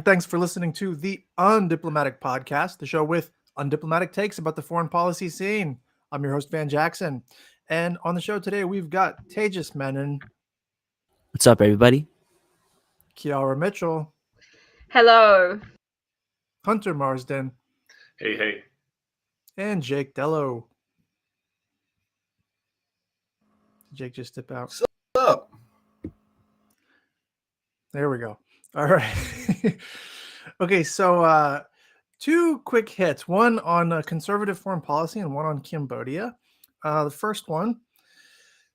Thanks for listening to the Undiplomatic Podcast, the show with undiplomatic takes about the foreign policy scene. I'm your host, Van Jackson. And on the show today, we've got Tejas Menon, What's up, everybody? Kiara Mitchell, Hello. Hunter Marsden, Hey, hey. and Jake Dello. Did Jake just step out? What's up? There we go. All right. Okay, so two quick hits, one on conservative foreign policy and one on Cambodia. The first one,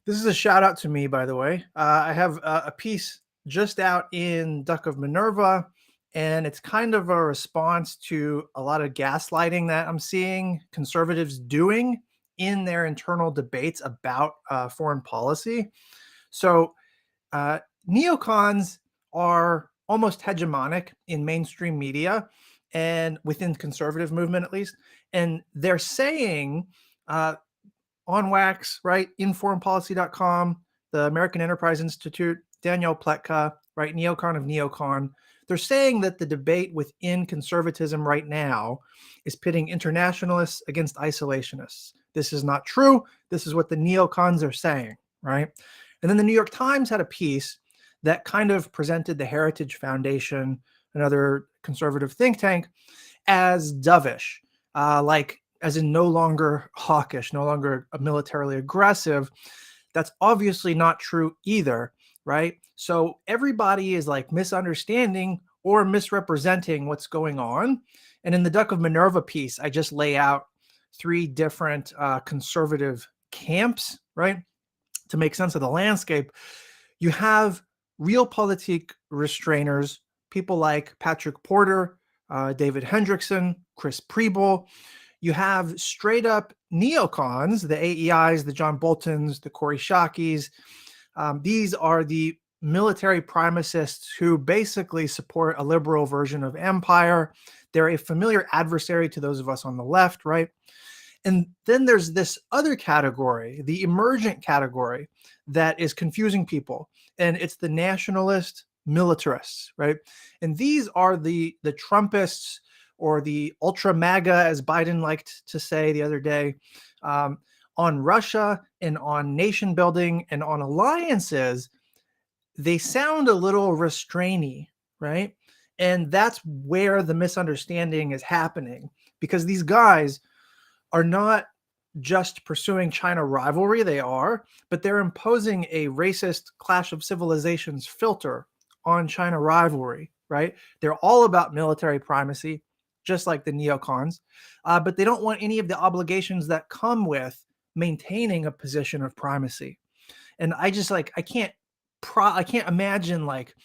this is a shout out to me, by the way. I have a piece just out in Duck of Minerva, and it's kind of a response to a lot of gaslighting that I'm seeing conservatives doing in their internal debates about foreign policy. So, neocons are almost hegemonic in mainstream media and within conservative movement at least, and they're saying on wax, right, informpolicy.com, the American Enterprise Institute, Danielle Pletka, right, neocon of neocon, they're saying that the debate within conservatism right now is pitting internationalists against isolationists. This is not true. This is what the neocons are saying, right? And then the New York Times had a piece that kind of presented the Heritage Foundation, another conservative think tank, as dovish, like as in no longer hawkish, no longer militarily aggressive. That's obviously not true either, right? So everybody is like misunderstanding or misrepresenting what's going on. And in the Duck of Minerva piece, I just lay out three different conservative camps, right? To make sense of the landscape. You have realpolitik restrainers, people like Patrick Porter, David Hendrickson, Chris Preble. You have straight up neocons, the AEIs, the John Boltons, the Corey Shakis. These are the military primacists who basically support a liberal version of empire. They're a familiar adversary to those of us on the left, right? And then there's this other category, the emergent category, that is confusing people. And it's the nationalist militarists, right? And these are the Trumpists or the ultra MAGA, as Biden liked to say the other day, on Russia and on nation building and on alliances. They sound a little restrainy, right? And that's where the misunderstanding is happening, because these guys are not just pursuing China rivalry, they are, but they're imposing a racist clash of civilizations filter on China rivalry, right? They're all about military primacy, just like the neocons, but they don't want any of the obligations that come with maintaining a position of primacy. And I just like, I can't imagine like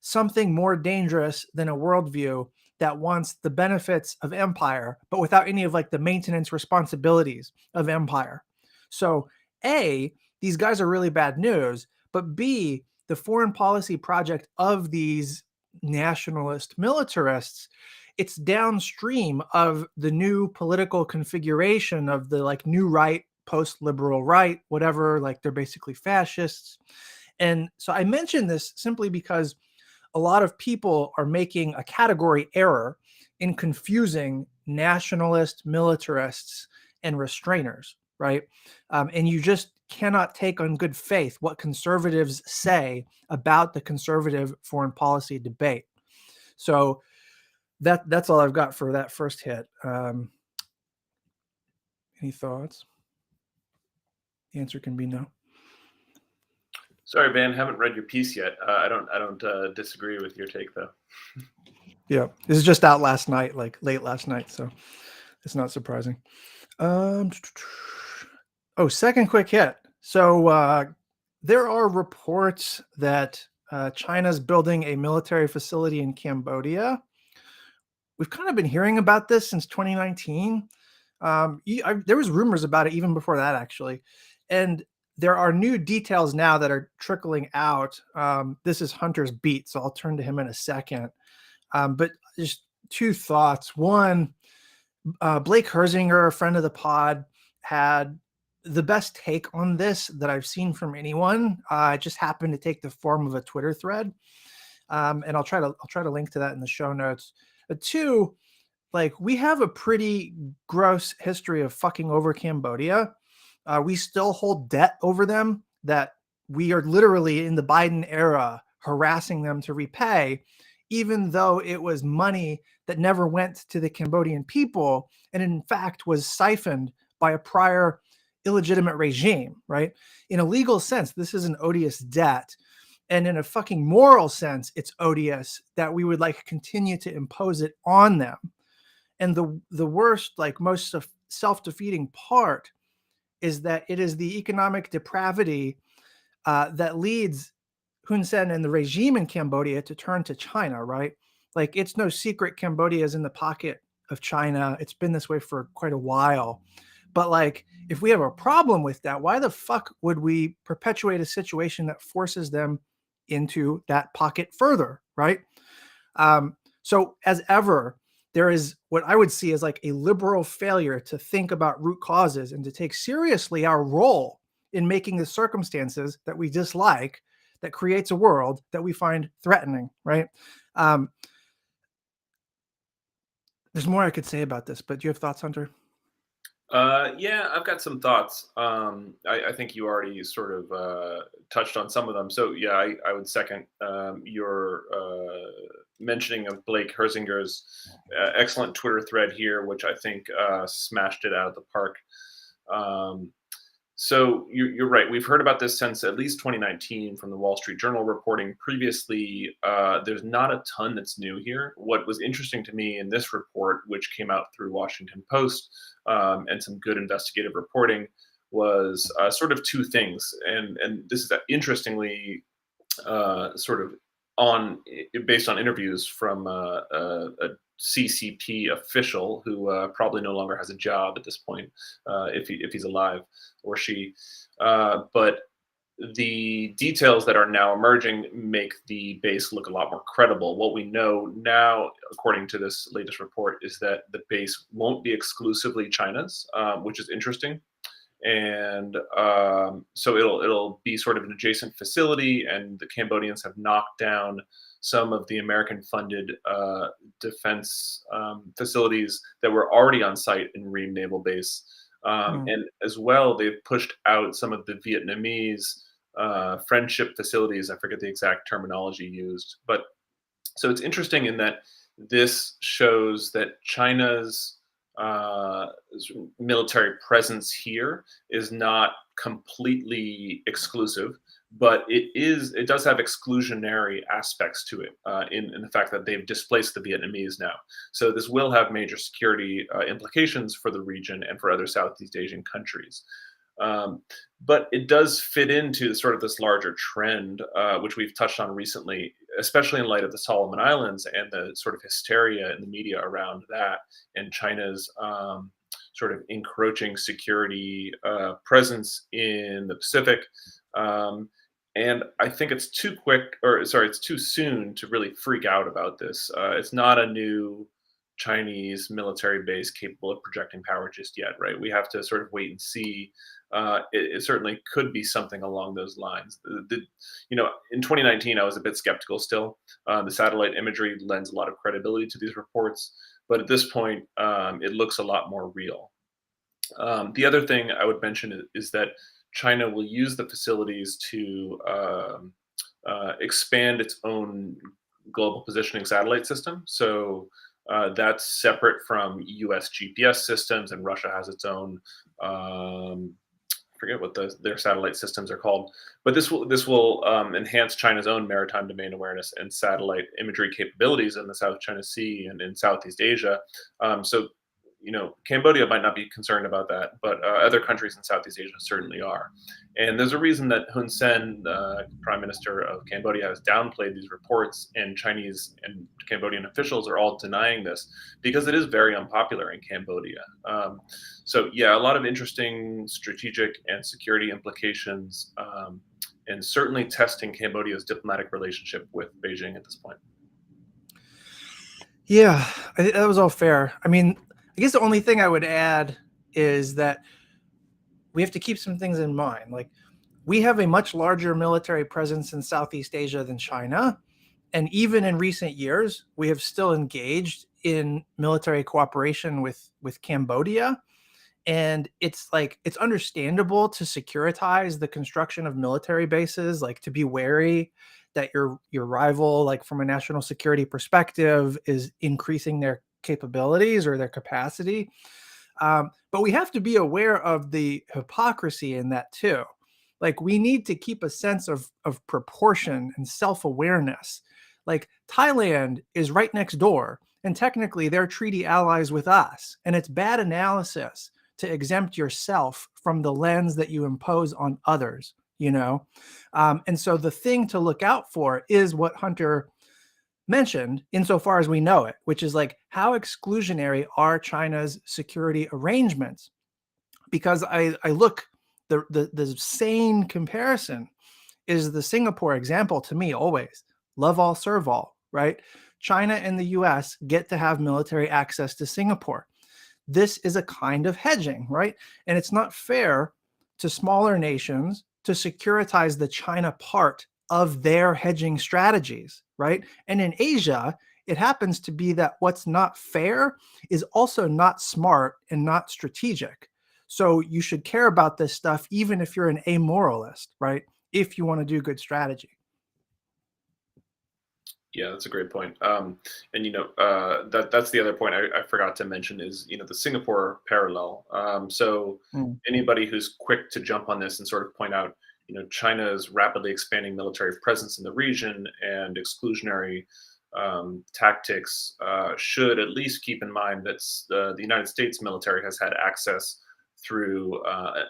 something more dangerous than a worldview that wants the benefits of empire, but without any of like the maintenance responsibilities of empire. So A, these guys are really bad news, but B, the foreign policy project of these nationalist militarists, it's downstream of the new political configuration of the like new right, post-liberal right, whatever, like they're basically fascists. And so I mention this simply because a lot of people are making a category error in confusing nationalist, militarists, and restrainers, right? And you just cannot take on good faith what conservatives say about the conservative foreign policy debate. So that's all I've got for that first hit. Any thoughts? The answer can be no. Sorry, Van, haven't read your piece yet. I don't disagree with your take, though. Yeah, this is just out last night, like late last night, so it's not surprising. Second quick hit. So there are reports that China's building a military facility in Cambodia. We've kind of been hearing about this since 2019. There was rumors about it even before that, actually. And there are new details now that are trickling out. This is Hunter's beat, so I'll turn to him in a second. But just two thoughts. One, Blake Herzinger, a friend of the pod, had the best take on this that I've seen from anyone. It just happened to take the form of a Twitter thread. and I'll try to link to that in the show notes. But two, like we have a pretty gross history of fucking over Cambodia. We still hold debt over them that we are literally in the Biden era harassing them to repay, even though it was money that never went to the Cambodian people and in fact was siphoned by a prior illegitimate regime, right? In a legal sense, this is an odious debt. And in a fucking moral sense, it's odious that we would like continue to impose it on them. And the worst, like most of self-defeating part is that it is the economic depravity that leads Hun Sen and the regime in Cambodia to turn to China, right? Like it's no secret Cambodia is in the pocket of China. It's been this way for quite a while. But like, if we have a problem with that, why the fuck would we perpetuate a situation that forces them into that pocket further, right? So as ever, there is what I would see as like a liberal failure to think about root causes and to take seriously our role in making the circumstances that we dislike that creates a world that we find threatening, right? There's more I could say about this, but do you have thoughts, Hunter? Yeah, I've got some thoughts. I think you already sort of touched on some of them. So yeah, I would second your mentioning of Blake Herzinger's excellent Twitter thread here, which I think smashed it out of the park. So you're right. We've heard about this since at least 2019 from the Wall Street Journal reporting previously. There's not a ton that's new here. What was interesting to me in this report, which came out through Washington Post and some good investigative reporting, was sort of two things. And this is interestingly sort of based on interviews from a CCP official who probably no longer has a job at this point, if he's alive or she. But the details that are now emerging make the base look a lot more credible. What we know now, according to this latest report, is that the base won't be exclusively China's, which is interesting. And so it'll be sort of an adjacent facility, and the Cambodians have knocked down some of the American-funded defense facilities that were already on site in Ream Naval Base. And as well, they've pushed out some of the Vietnamese friendship facilities. I forget the exact terminology used. But so it's interesting in that this shows that China's military presence here is not completely exclusive, but it does have exclusionary aspects to it in the fact that they've displaced the Vietnamese now. So this will have major security implications for the region and for other Southeast Asian countries. But it does fit into sort of this larger trend, which we've touched on recently, especially in light of the Solomon Islands and the sort of hysteria in the media around that and China's sort of encroaching security presence in the Pacific. And I think it's it's too soon to really freak out about this. It's not a new Chinese military base capable of projecting power just yet, right? We have to sort of wait and see. It certainly could be something along those lines. In 2019, I was a bit skeptical still. The satellite imagery lends a lot of credibility to these reports, but at this point, it looks a lot more real. The other thing I would mention is that China will use the facilities to expand its own global positioning satellite system. So that's separate from US GPS systems, and Russia has its own. Forget what their satellite systems are called, but this will enhance China's own maritime domain awareness and satellite imagery capabilities in the South China Sea and in Southeast Asia. So Cambodia might not be concerned about that, but other countries in Southeast Asia certainly are. And there's a reason that Hun Sen, Prime Minister of Cambodia, has downplayed these reports, and Chinese and Cambodian officials are all denying this because it is very unpopular in Cambodia. So yeah, a lot of interesting strategic and security implications, and certainly testing Cambodia's diplomatic relationship with Beijing at this point. Yeah, that was all fair. I mean, I guess the only thing I would add is that we have to keep some things in mind. Like, we have a much larger military presence in Southeast Asia than China, And even in recent years, we have still engaged in military cooperation with Cambodia. And it's like, it's understandable to securitize the construction of military bases, like to be wary that your rival, like from a national security perspective, is increasing their capabilities or their capacity. But we have to be aware of the hypocrisy in that too. Like, we need to keep a sense of proportion and self-awareness. Like, Thailand is right next door, and technically they're treaty allies with us. And it's bad analysis to exempt yourself from the lens that you impose on others, you know? And so the thing to look out for is what Hunter mentioned, insofar as we know it, which is like, how exclusionary are China's security arrangements? Because I look, the sane comparison is the Singapore example to me always. Love all, serve all, right? China and the US get to have military access to Singapore. This is a kind of hedging, right? And it's not fair to smaller nations to securitize the China part of their hedging strategies, right? And in Asia, it happens to be that what's not fair is also not smart and not strategic. So you should care about this stuff, even if you're an amoralist, right? If you want to do good strategy. Yeah, that's a great point. And that's the other point I forgot to mention is the Singapore parallel. So anybody who's quick to jump on this and sort of point out China's rapidly expanding military presence in the region and exclusionary tactics should at least keep in mind that the United States military has had access through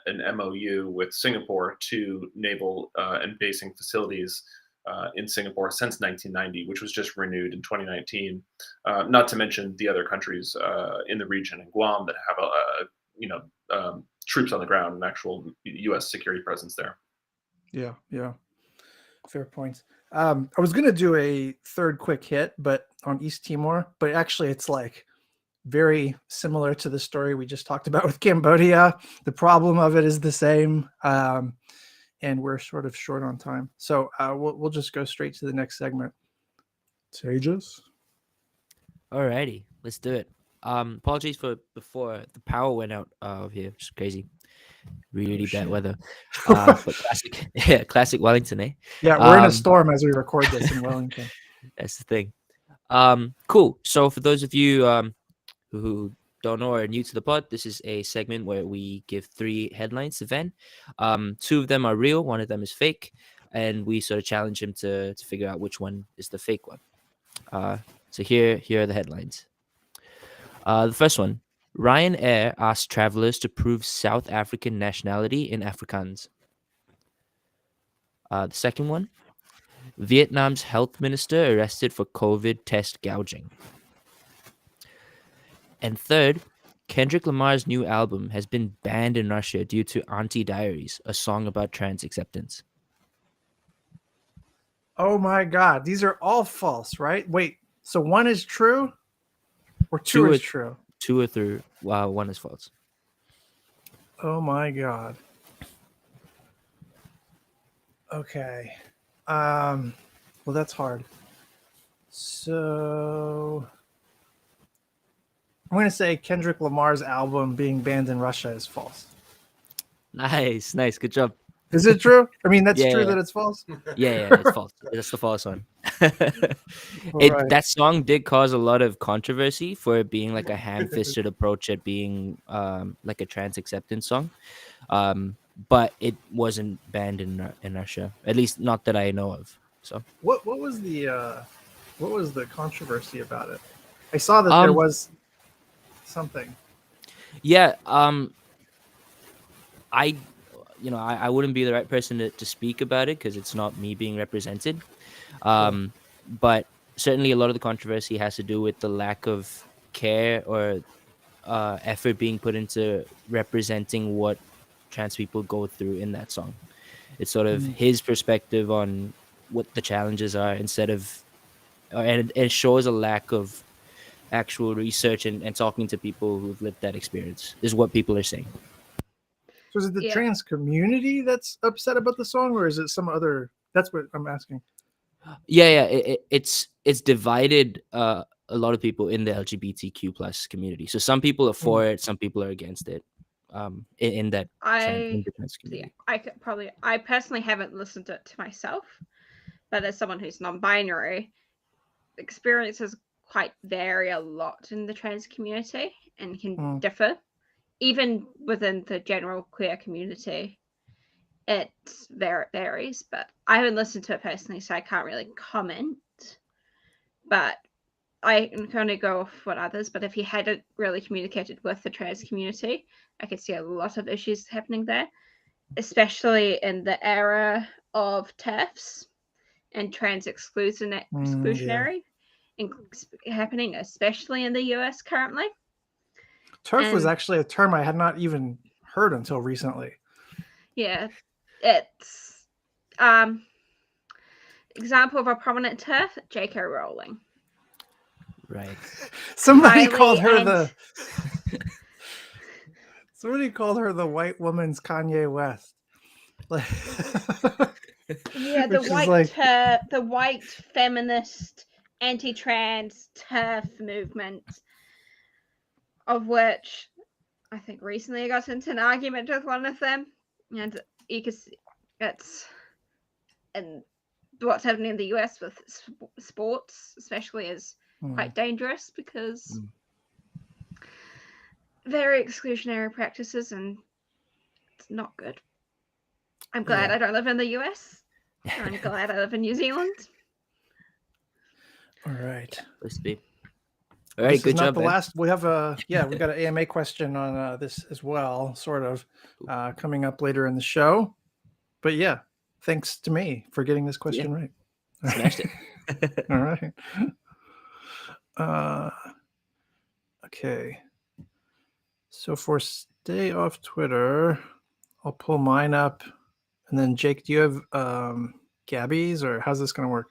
an MOU with Singapore to naval and basing facilities in Singapore since 1990, which was just renewed in 2019. Not to mention the other countries in the region and Guam that have troops on the ground and actual U.S. security presence there. Yeah, fair points. I was gonna do a third quick hit, but on East Timor, but actually it's like very similar to the story we just talked about with Cambodia. The problem of it is the same. And we're sort of short on time. So we'll just go straight to the next segment. Tejas? Alrighty, let's do it. Apologies for before the power went out over here. It's crazy. Really bad weather. But classic Wellington, eh? Yeah, we're in a storm as we record this in Wellington. That's the thing. Cool. So for those of you who don't know or are new to the pod, this is a segment where we give 3 headlines to Van. 2 of them are real, 1 of them is fake, and we sort of challenge him to figure out which one is the fake one. So here are the headlines. The first one: Ryanair asked travelers to prove South African nationality in Afrikaans. The second one: Vietnam's health minister arrested for COVID test gouging. And third, Kendrick Lamar's new album has been banned in Russia due to Auntie Diaries, a song about trans acceptance. Oh my God, these are all false, right? Wait, so 1 is true or 2 is true? 2 or 3. Wow, 1 is false. Oh my God. Okay. Well, that's hard. So I'm going to say Kendrick Lamar's album being banned in Russia is false. Nice. Good job. Is it true? I mean, that's true that it's false? Yeah, it's false. That's the false one. Right. That song did cause a lot of controversy for it being like a ham-fisted approach at being like a trans acceptance song. But it wasn't banned in Russia, at least not that I know of. So what was the controversy about it? I saw that there was something. Yeah, I wouldn't be the right person to speak about it because it's not me being represented. But certainly a lot of the controversy has to do with the lack of care or effort being put into representing what trans people go through in that song. It's sort of his perspective on what the challenges are instead of, and it shows a lack of actual research and talking to people who've lived that experience is what people are saying. So is it the trans community that's upset about the song, or is it some other? That's what I'm asking. Yeah, it's divided a lot of people in the LGBTQ plus community. So some people are for it, some people are against it. In that in the trans community. I personally haven't listened to it to myself, but as someone who's non-binary, experiences quite vary a lot in the trans community and can differ, even within the general queer community. It varies, but I haven't listened to it personally, so I can't really comment. But I can only go off what others. But if he hadn't really communicated with the trans community, I could see a lot of issues happening there, especially in the era of TERFs and trans exclusionary happening, especially in the US currently. TERF was actually a term I had not even heard until recently. Yeah, it's example of a prominent TERF, J.K. Rowling. Right. Somebody called her the white woman's Kanye West. Yeah, the white feminist anti-trans TERF movement, of which I think recently I got into an argument with one of them, and you can see it's and what's happening in the US with sports, especially, is quite dangerous because very exclusionary practices, and it's not good. I'm glad I don't live in the US. I'm glad I live in New Zealand. All right. Let's be. All right, good job. The last. We have we got an AMA question on this as well, sort of, coming up later in the show. But yeah, thanks to me for getting this question right. Smashed it. All right. Okay. So for stay off Twitter, I'll pull mine up, and then Jake, do you have Gabby's, or how's this going to work?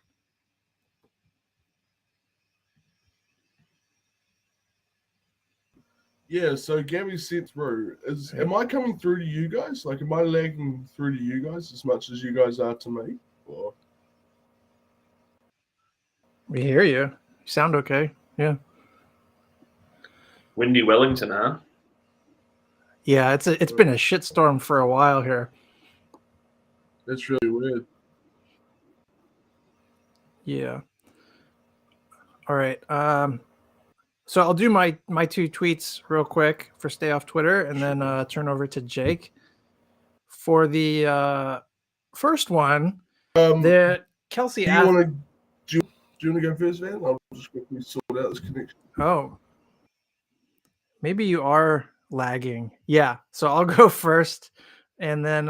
Yeah, so Gabby sent through. Am I coming through to you guys? Like, am I lagging through to you guys as much as you guys are to me? Or... We hear you. You sound okay. Yeah. Windy Wellington, huh? Yeah, it's been a shitstorm for a while here. That's really weird. Yeah. All right. So I'll do my two tweets real quick for stay off Twitter, and then turn over to Jake for the first one. The Kelsey. Do you want to go first, man? I'll just quickly sort out this connection. Oh, maybe you are lagging. Yeah. So I'll go first, and then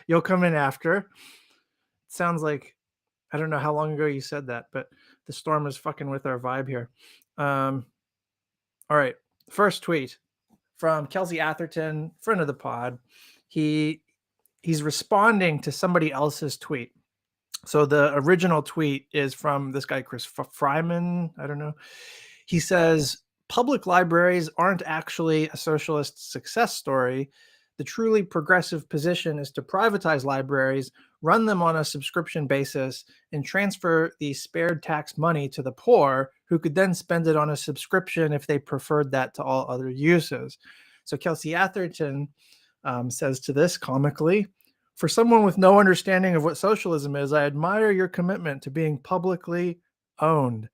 you'll come in after. It sounds like, I don't know how long ago you said that, but the storm is fucking with our vibe here. All right. First tweet from Kelsey Atherton, friend of the pod. He's responding to somebody else's tweet. So the original tweet is from this guy, Chris Fryman. I don't know. He says, public libraries aren't actually a socialist success story. The truly progressive position is to privatize libraries, run them on a subscription basis, and transfer the spared tax money to the poor, who could then spend it on a subscription if they preferred that to all other uses. So Kelsey Atherton says to this comically, for someone with no understanding of what socialism is, I admire your commitment to being publicly owned.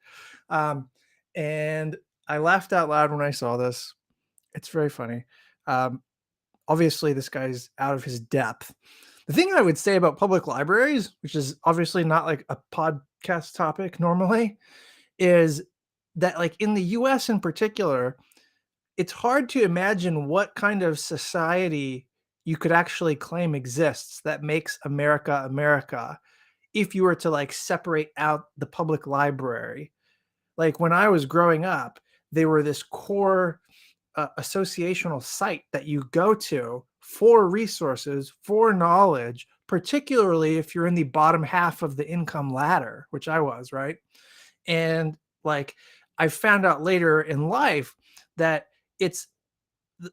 And I laughed out loud when I saw this. It's very funny. Obviously, this guy's out of his depth. The thing I would say about public libraries, which is obviously not like a podcast topic normally, is that, like, in the US in particular, it's hard to imagine what kind of society you could actually claim exists that makes America America if you were to, like, separate out the public library. Like, when I was growing up, they were this core associational site that you go to for resources, for knowledge, particularly if you're in the bottom half of the income ladder, which I was, right? And like, I found out later in life that it's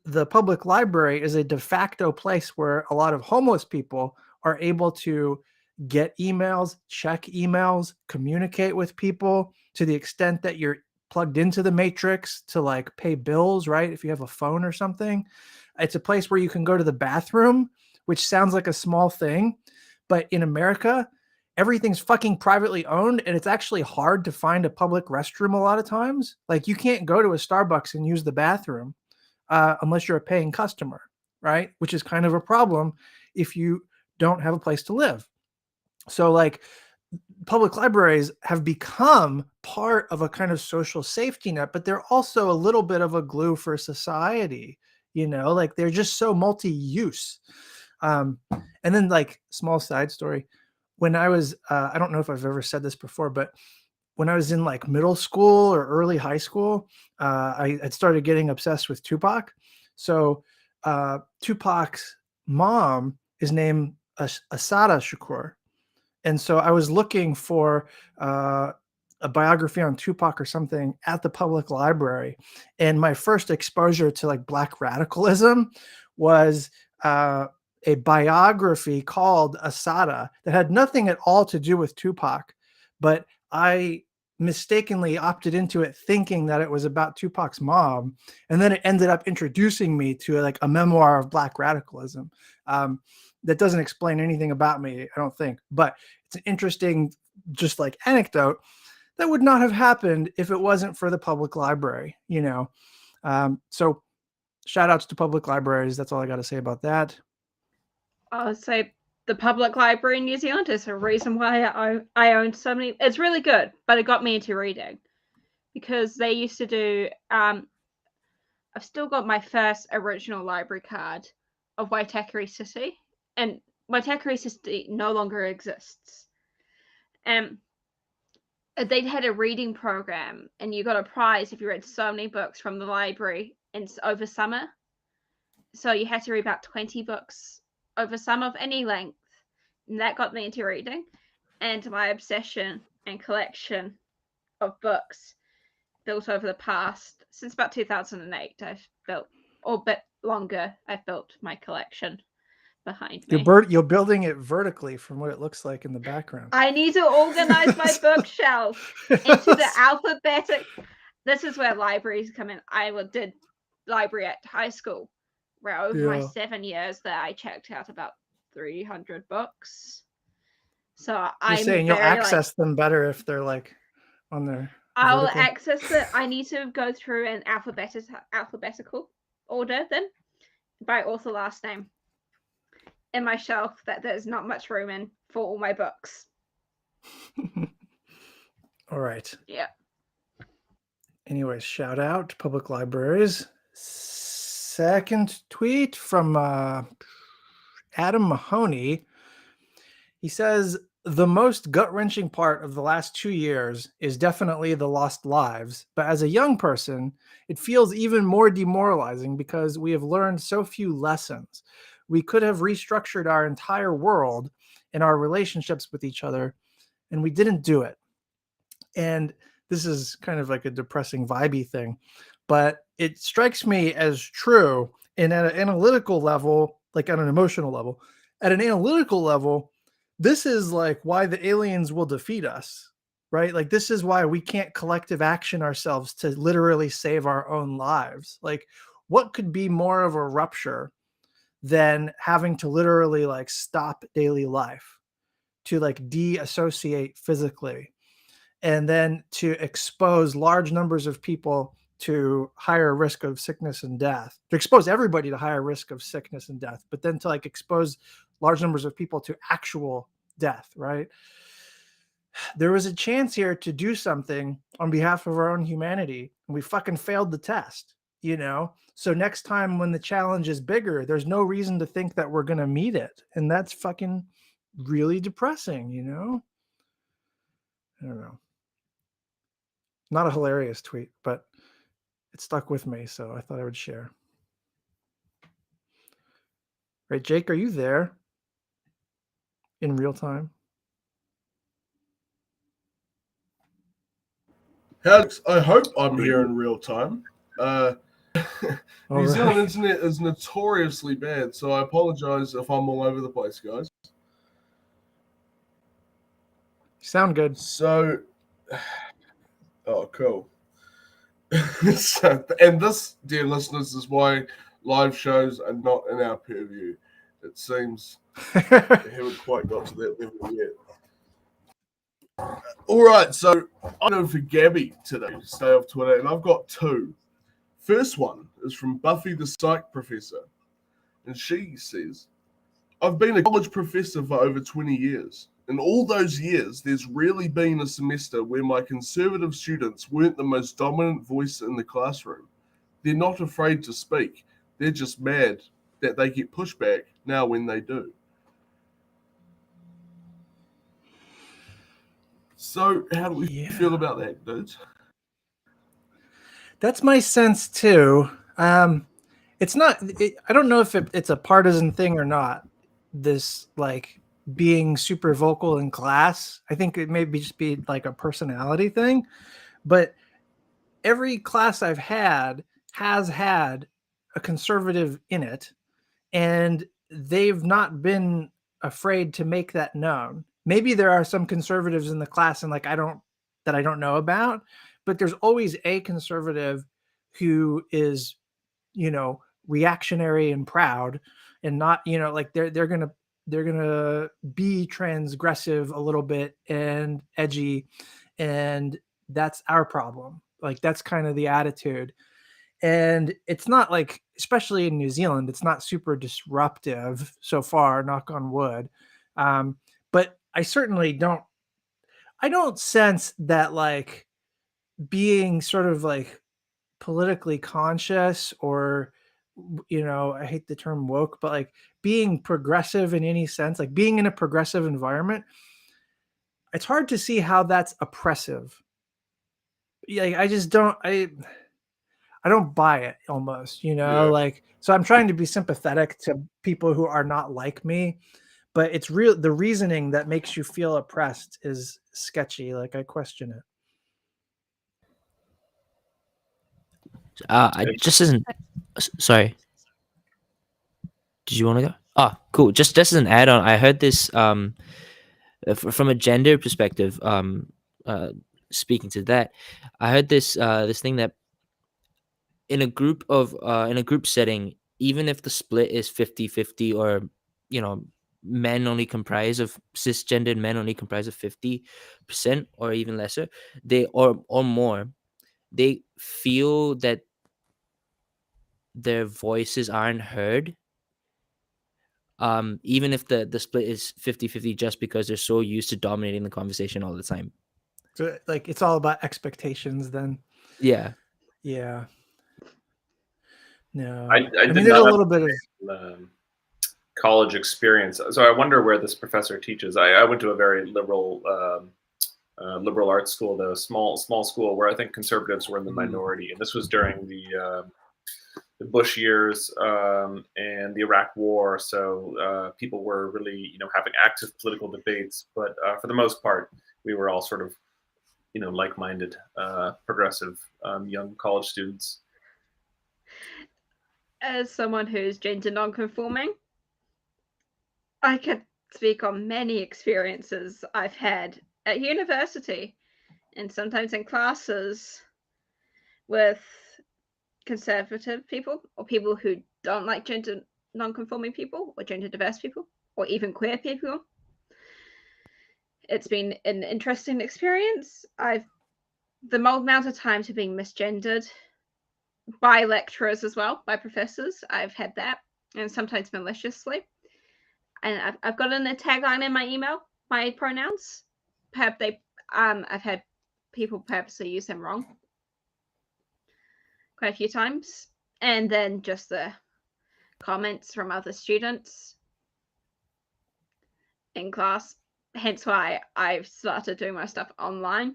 the public library is a de facto place where a lot of homeless people are able to get emails, check emails, communicate with people to the extent that you're plugged into the matrix to like pay bills, right? If you have a phone or something, it's a place where you can go to the bathroom, which sounds like a small thing, but in America, everything's fucking privately owned, and it's actually hard to find a public restroom a lot of times. Like you can't go to a Starbucks and use the bathroom unless you're a paying customer, right? Which is kind of a problem if you don't have a place to live. So like public libraries have become part of a kind of social safety net, but they're also a little bit of a glue for society, you know, like they're just so multi-use. And then like small side story, when I was, I don't know if I've ever said this before, but when I was in like middle school or early high school, I had started getting obsessed with Tupac. So Tupac's mom is named Asada Shakur. And so I was looking for a biography on Tupac or something at the public library. And my first exposure to like Black radicalism was a biography called Asada that had nothing at all to do with Tupac. But I mistakenly opted into it thinking that it was about Tupac's mom. And then it ended up introducing me to like a memoir of Black radicalism. That doesn't explain anything about me, I don't think, but it's an interesting, just like anecdote that would not have happened if it wasn't for the public library, you know? So shout outs to public libraries. That's all I got to say about that. I would say the public library in New Zealand is a reason why I own so many. It's really good, but it got me into reading because they used to do, I've still got my first original library card of Waitakere City. And Waitakere City no longer exists. They had a reading program, and you got a prize if you read so many books from the library over summer. So you had to read about 20 books over summer of any length. And that got me into reading. And my obsession and collection of books built over the past, since about 2008, I've built, or a bit longer, I've built my collection behind me. You're building it vertically from what it looks like in the background. I need to organize my bookshelf into the alphabetic. This is where libraries come in. I did library at high school, where over my 7 years there, I checked out about 300 books. So I'm saying you'll access them better if they're like on their. I'll vertical? access it. I need to go through an alphabetical order then by author last name. In my shelf that there's not much room in for all my books. All right. Yeah. Anyways, shout out to public libraries. Second tweet from Adam Mahoney. He says, the most gut-wrenching part of the last 2 years is definitely the lost lives. But as a young person, it feels even more demoralizing because we have learned so few lessons. We could have restructured our entire world and our relationships with each other, and we didn't do it. And this is kind of like a depressing, vibey thing, but it strikes me as true. And at an analytical level, like on an emotional level, at an analytical level, this is like why the aliens will defeat us, right? Like this is why we can't collective action ourselves to literally save our own lives. Like what could be more of a rupture than having to literally like stop daily life, to like de-associate physically, and then to expose large numbers of people to higher risk of sickness and death, to expose everybody to higher risk of sickness and death, but then to like expose large numbers of people to actual death, right? There was a chance here to do something on behalf of our own humanity, and we fucking failed the test, you know? So next time when the challenge is bigger, there's no reason to think that we're going to meet it. And that's fucking really depressing, you know? I don't know. Not a hilarious tweet, but it stuck with me, so I thought I would share. Right, Jake, are you there in real time? Alex, I hope I'm here in real time. New Zealand right. internet is notoriously bad, so I apologize if I'm all over the place, guys. Sound good. So, oh, cool. So, and this, dear listeners, is why live shows are not in our purview. It seems we haven't quite got to that level yet. All right, so I'm going for Gabby today to stay off Twitter, and I've got two. First one is from Buffy the Psych Professor, and she says, I've been a college professor for over 20 years. In all those years, there's rarely been a semester where my conservative students weren't the most dominant voice in the classroom. They're not afraid to speak. They're just mad that they get pushback now when they do. So, how do we feel about that, dudes? That's my sense too. It's not. I don't know if it's a partisan thing or not. This like being super vocal in class. I think it may just be like a personality thing. But every class I've had has had a conservative in it, and they've not been afraid to make that known. Maybe there are some conservatives in the class, and like I don't know about, but there's always a conservative who is, reactionary and proud, and not, like they're gonna be transgressive a little bit and edgy, and that's our problem. Like that's kind of the attitude. And it's not like, especially in New Zealand, it's not super disruptive so far, knock on wood. But I certainly don't sense that like being sort of like politically conscious or, I hate the term woke, but like being progressive in any sense, like being in a progressive environment, it's hard to see how that's oppressive. Yeah, I just don't, I don't buy it almost, like, so I'm trying to be sympathetic to people who are not like me, but it's real. The reasoning that makes you feel oppressed is sketchy. Like I question it. I just isn't. Sorry. Did you want to go? Oh, cool. Just as an add-on, I heard this from a gender perspective. Speaking to that, I heard this thing that in a group setting, even if the split is 50-50, or men only comprise of cisgendered men only comprise of 50% or even lesser, they or more, they feel that their voices aren't heard, even if the split is 50-50, just because they're so used to dominating the conversation all the time. So like it's all about expectations then. Yeah. No, I mean, did there's a not little bit of college experience, so I wonder where this professor teaches. I went to a very liberal arts school, though small school, where I think conservatives were in the minority, and this was during the Bush years and the Iraq War. So people were really having active political debates, but for the most part, we were all sort of like-minded, progressive young college students. As someone who's gender non-conforming, I could speak on many experiences I've had at university and sometimes in classes with conservative people or people who don't like gender non-conforming people or gender diverse people or even queer people. It's been an interesting experience. The amount of times of being misgendered by lecturers as well, by professors, I've had that, and sometimes maliciously. And I've got in a tagline in my email, my pronouns. Perhaps I've had people purposely use them wrong quite a few times, and then just the comments from other students in class. Hence why I've started doing my stuff online,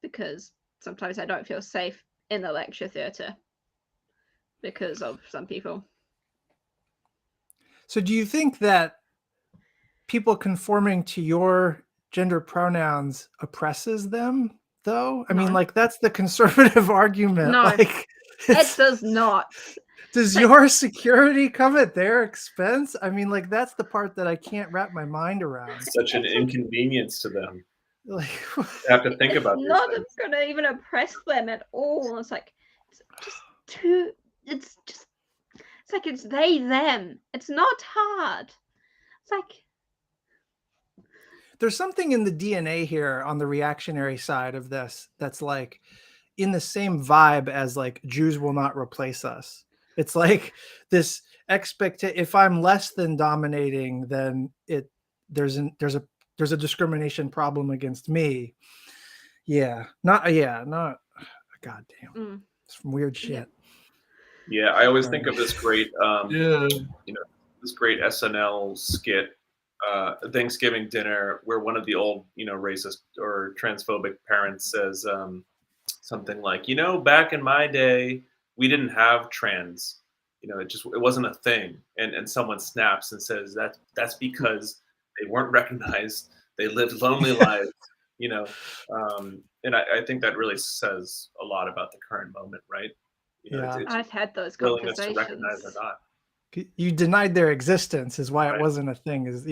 because sometimes I don't feel safe in the lecture theatre because of some people. So do you think that people conforming to your gender pronouns oppresses them, though? I mean, like, that's the conservative argument. No, like, it does not. Does your security come at their expense? I mean, like, that's the part that I can't wrap my mind around. Such an inconvenience to them. Like, You have to think It's about these not things. going to even oppress them at all. It's like it's just too. It's like it's they them. It's not hard. It's like there's something in the DNA here on the reactionary side of this that's like in the same vibe as like Jews will not replace us. It's like this if I'm less than dominating, then there's a discrimination problem against me. Not goddamn. It's some weird shit. Yeah, I always think of this great Yeah. this great SNL skit, Thanksgiving dinner, where one of the old, racist or transphobic parents says something like, back in my day, we didn't have trans. It wasn't a thing. And someone snaps and says that's because they weren't recognized. They lived lonely lives. And I think that really says a lot about the current moment, right? It's I've had those willingness to conversations. recognize or not. You denied their existence is why Right. it wasn't a thing. It's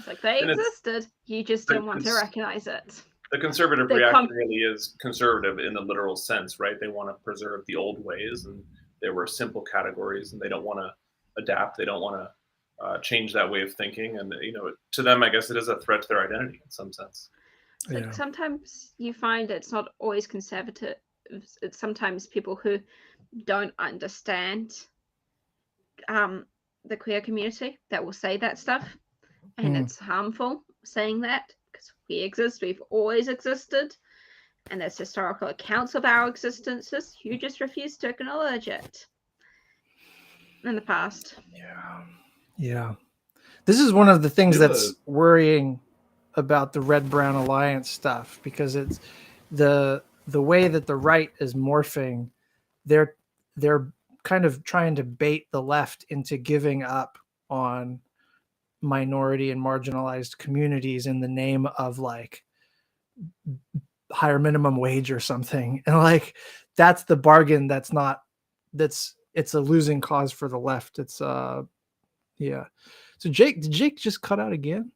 like they And it's- existed. You just didn't want to it's- recognize it. The conservative They reaction come- really is conservative in the literal sense, right? They want to preserve the old ways, and there were simple categories, and they don't want to adapt. They don't want to change that way of thinking, and to them, I guess it is a threat to their identity in some sense. It's like sometimes you find it's not always conservative. It's sometimes people who don't understand the queer community that will say that stuff, and it's harmful saying that because we exist. We've always existed, and there's historical accounts of our existences. You just refuse to acknowledge it in the past. Yeah. This is one of the things Yeah. that's worrying about the Red Brown Alliance stuff, because it's the way that the right is morphing. They're kind of trying to bait the left into giving up on minority and marginalized communities in the name of like higher minimum wage or something. And like that's the bargain it's a losing cause for the left. It's yeah. So did Jake just cut out again?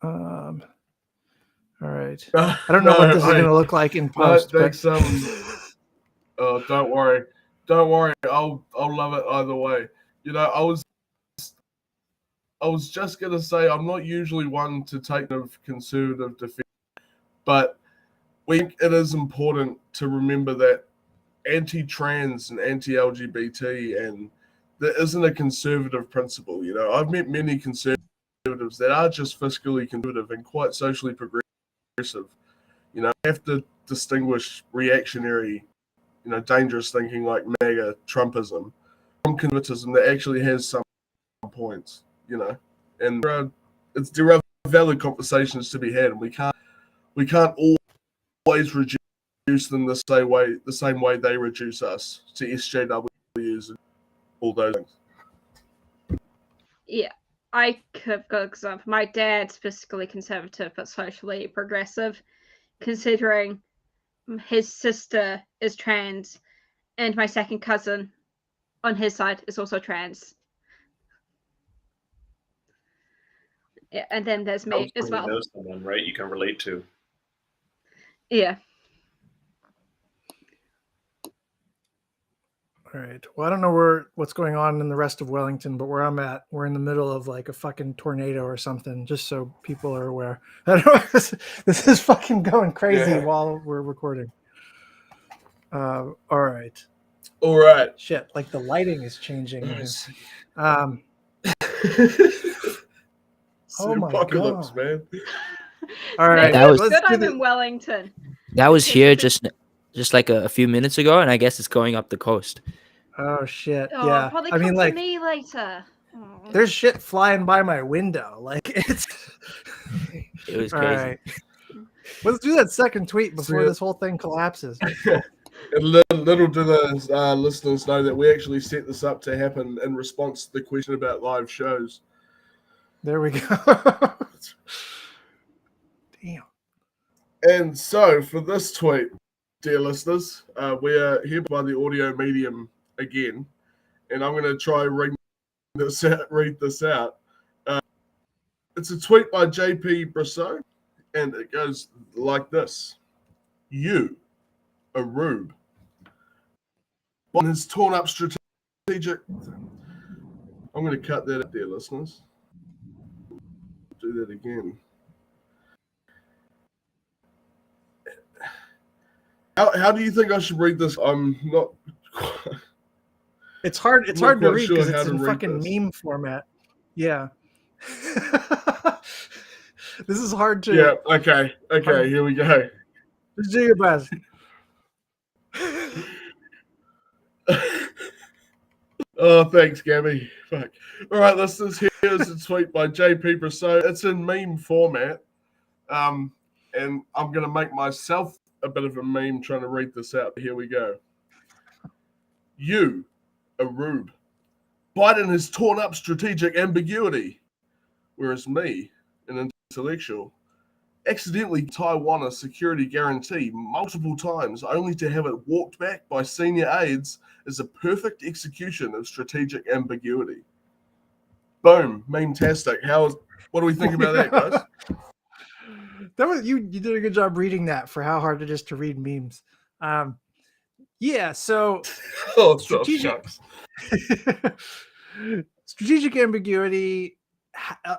All right. I don't know what this is going to look like in post. But... Don't worry. I'll love it either way. I was just going to say I'm not usually one to take of conservative defense, but we think it is important to remember that anti-trans and anti-LGBT and there isn't a conservative principle. I've met many conservatives that are just fiscally conservative and quite socially progressive. Have to distinguish reactionary, dangerous thinking like MAGA Trumpism from conservatism that actually has some points, and there are valid conversations to be had, and we can't always reduce them the same way they reduce us to SJWs and all those things. Yeah, I have got an example. My dad's fiscally conservative but socially progressive, considering his sister is trans and my second cousin on his side is also trans. Yeah, and then there's me as well. Know someone, right? You can relate to. Yeah. All right. Well, I don't know what's going on in the rest of Wellington, but where I'm at, we're in the middle of like a fucking tornado or something, just so people are aware. I don't know. This is fucking going crazy while we're recording. All right. Shit, like the lighting is changing. Oh my apocalypse, God. Man. All right. That was- good. I'm in Wellington. That was here just like a few minutes ago, and I guess it's going up the coast. Oh shit. Oh, Yeah. probably I mean, come like, to me later. Oh. there's shit flying by my window. Like it's. It was All crazy. right. Let's do that second tweet before Yeah. this whole thing collapses. And little do the listeners know that we actually set this up to happen in response to the question about live shows. There we go. Damn. And so for this tweet, dear listeners, we are here by the audio medium again, and I'm going to try and read this out. It's a tweet by JP Brosseau, And it goes like this. You, a rube, Biden has torn up strategic. I'm going to cut that out there, listeners. Do that again. How do you think I should read this? I'm not. It's hard. It's I'm not hard to quite read sure because how it's to in read fucking this. meme format. Yeah. This is hard to. Yeah. Okay. Here we go. Just do your best. Oh, thanks, Gabby. Fuck. All right, listeners. Here's a tweet by JP Brousseau. It's in meme format, and I'm gonna make myself a bit of a meme trying to read this out. Here we go. You, a rube. Biden has torn up strategic ambiguity, whereas me, an intellectual, accidentally Taiwan a security guarantee multiple times only to have it walked back by senior aides is a perfect execution of strategic ambiguity. Boom, meme-tastic. What do we think about that, guys? That was you did a good job reading that for how hard it is to read memes. Yeah, so Oh, strategic shucks. strategic ambiguity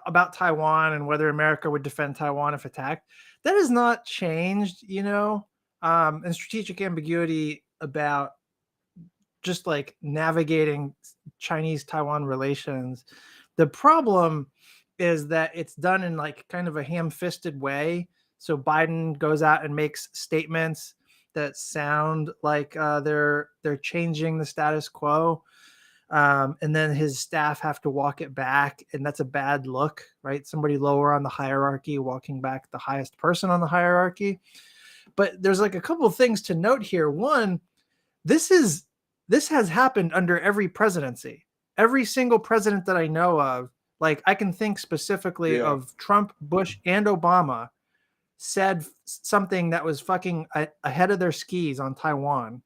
about Taiwan and whether America would defend Taiwan if attacked, that has not changed, and strategic ambiguity about just like navigating Chinese-Taiwan relations. The problem is that it's done in like kind of a ham-fisted way. So Biden goes out and makes statements that sound like they're changing the status quo. And then his staff have to walk it back, and that's a bad look, right? Somebody lower on the hierarchy walking back the highest person on the hierarchy. But there's like a couple of things to note here. One, this has happened under every presidency. Every single president that I know of, like I can think specifically of Trump, Bush, and Obama said something that was fucking ahead of their skis on Taiwan.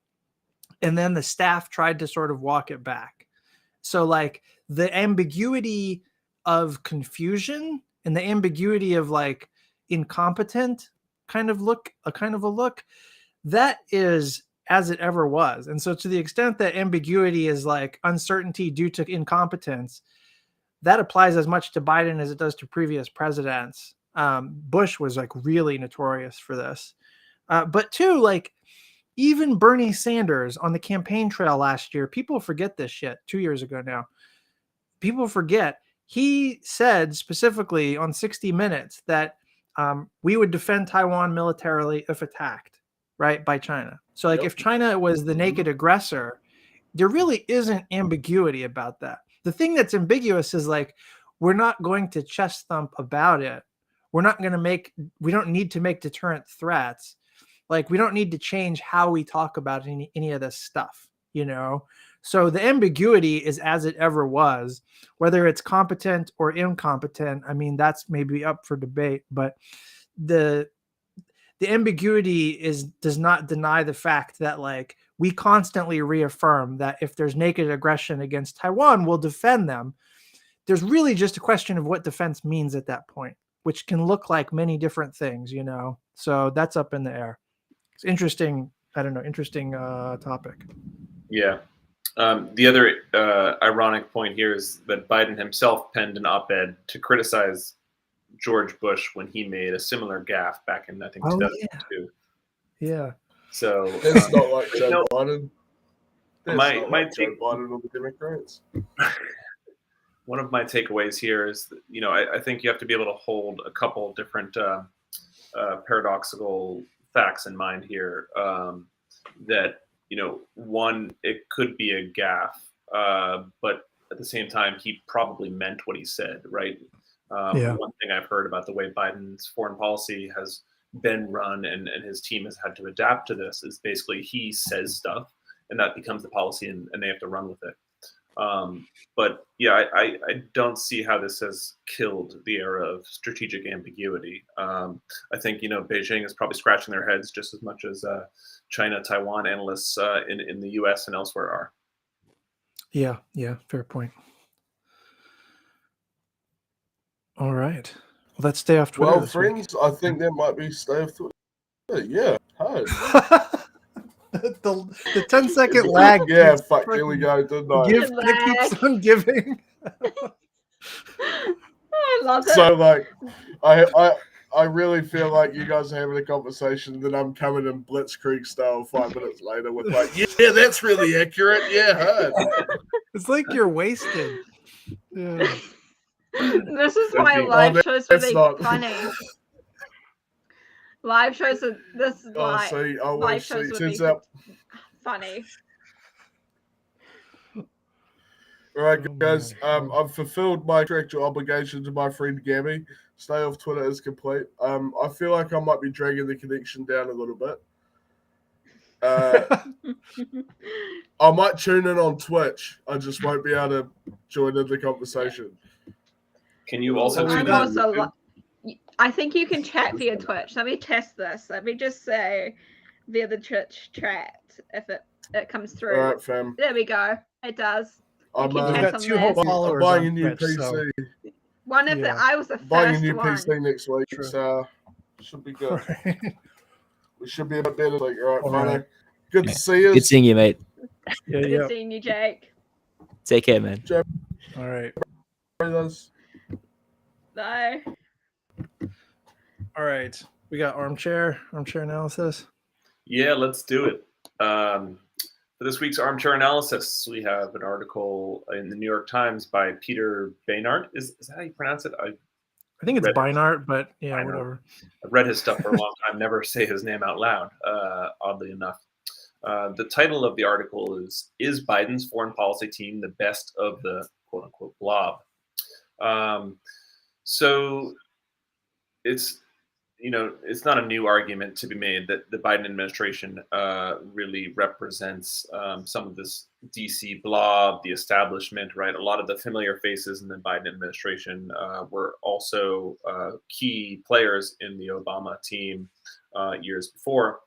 And then the staff tried to sort of walk it back. So like the ambiguity of confusion and the ambiguity of like incompetent kind of a look, that is as it ever was. And so to the extent that ambiguity is like uncertainty due to incompetence, that applies as much to Biden as it does to previous presidents. Bush was like really notorious for this. But two, like even Bernie Sanders on the campaign trail last year, people forget this shit 2 years ago now. People forget. He said specifically on 60 Minutes that we would defend Taiwan militarily if attacked, right, by China. So like if China was the naked aggressor, there really isn't ambiguity about that. The thing that's ambiguous is like, we're not going to chest thump about it. We don't need to make deterrent threats. Like we don't need to change how we talk about any of this stuff, So the ambiguity is as it ever was, whether it's competent or incompetent. I mean, that's maybe up for debate, but the ambiguity does not deny the fact that like we constantly reaffirm that if there's naked aggression against Taiwan, we'll defend them. There's really just a question of what defense means at that point, which can look like many different things, So that's up in the air. It's interesting. I don't know. Interesting topic. Yeah. The other ironic point here is that Biden himself penned an op-ed to criticize George Bush when he made a similar gaffe back in, I think, 2002. Yeah. So That's not like Joe Biden. That's my not like Joe take, Biden or the Democrats. one of my takeaways here is that, I think you have to be able to hold a couple different paradoxical facts in mind here. That one, it could be a gaffe, but at the same time, he probably meant what he said, right? One thing I've heard about the way Biden's foreign policy has been run and his team has had to adapt to this is basically he says stuff and that becomes the policy and they have to run with it. But yeah, I don't see how this has killed the era of strategic ambiguity. I think, Beijing is probably scratching their heads just as much as China, Taiwan analysts in the US and elsewhere are. Yeah, fair point. All right. Let's stay off Twitter. Well, this week. friends, I think that might be stay off Twitter. Yeah. Hi. the 10-second lag. Yeah, fuck, here we go, didn't I? Give, it keeps on giving. I love it. So, like, I really feel like you guys are having a conversation, then I'm coming in blitzkrieg style 5 minutes later with like, yeah, that's really accurate. Yeah, hi. It's like you're wasted. Yeah. This is why live shows would that's be not- funny. Live shows are this is Oh, why see, I live wish shows it would turns be out. funny. All right, Oh, guys. man. I've fulfilled my contractual obligation to my friend Gabby. Stay off Twitter is complete. I feel like I might be dragging the connection down a little bit. I might tune in on Twitch. I just won't be able to join in the conversation. Can you also Well, I'm tune in on also YouTube? I think you can chat via Twitch. Let me test this. Let me just say via the Twitch chat if it comes through. All right, fam. There we go. It does. I'm, can We've chat got on 2 whole there. I'm followers buying a on new Twitch, PC. so One of Yeah. I was the Buying a first new one. PC next week, True. so should be good. right. We should be a bit better. Like, all right, All Fano. right. Good to see you. Good seeing you, mate. Yeah, Good yeah. seeing you, Jake. Take care, man. All right. Bye. All right. We got armchair analysis. Yeah, let's do it. For this week's armchair analysis, we have an article in the New York Times by Peter Beinart. Is that how you pronounce it? I think it's Read it. Beinart, but yeah, Beinart. whatever. I've read his stuff for a long time, never say his name out loud, oddly enough. The title of the article is Biden's foreign policy team the best of the quote-unquote blob? So it's not a new argument to be made that the Biden administration really represents some of this DC blob, the establishment, right? A lot of the familiar faces in the Biden administration were also key players in the Obama team years before.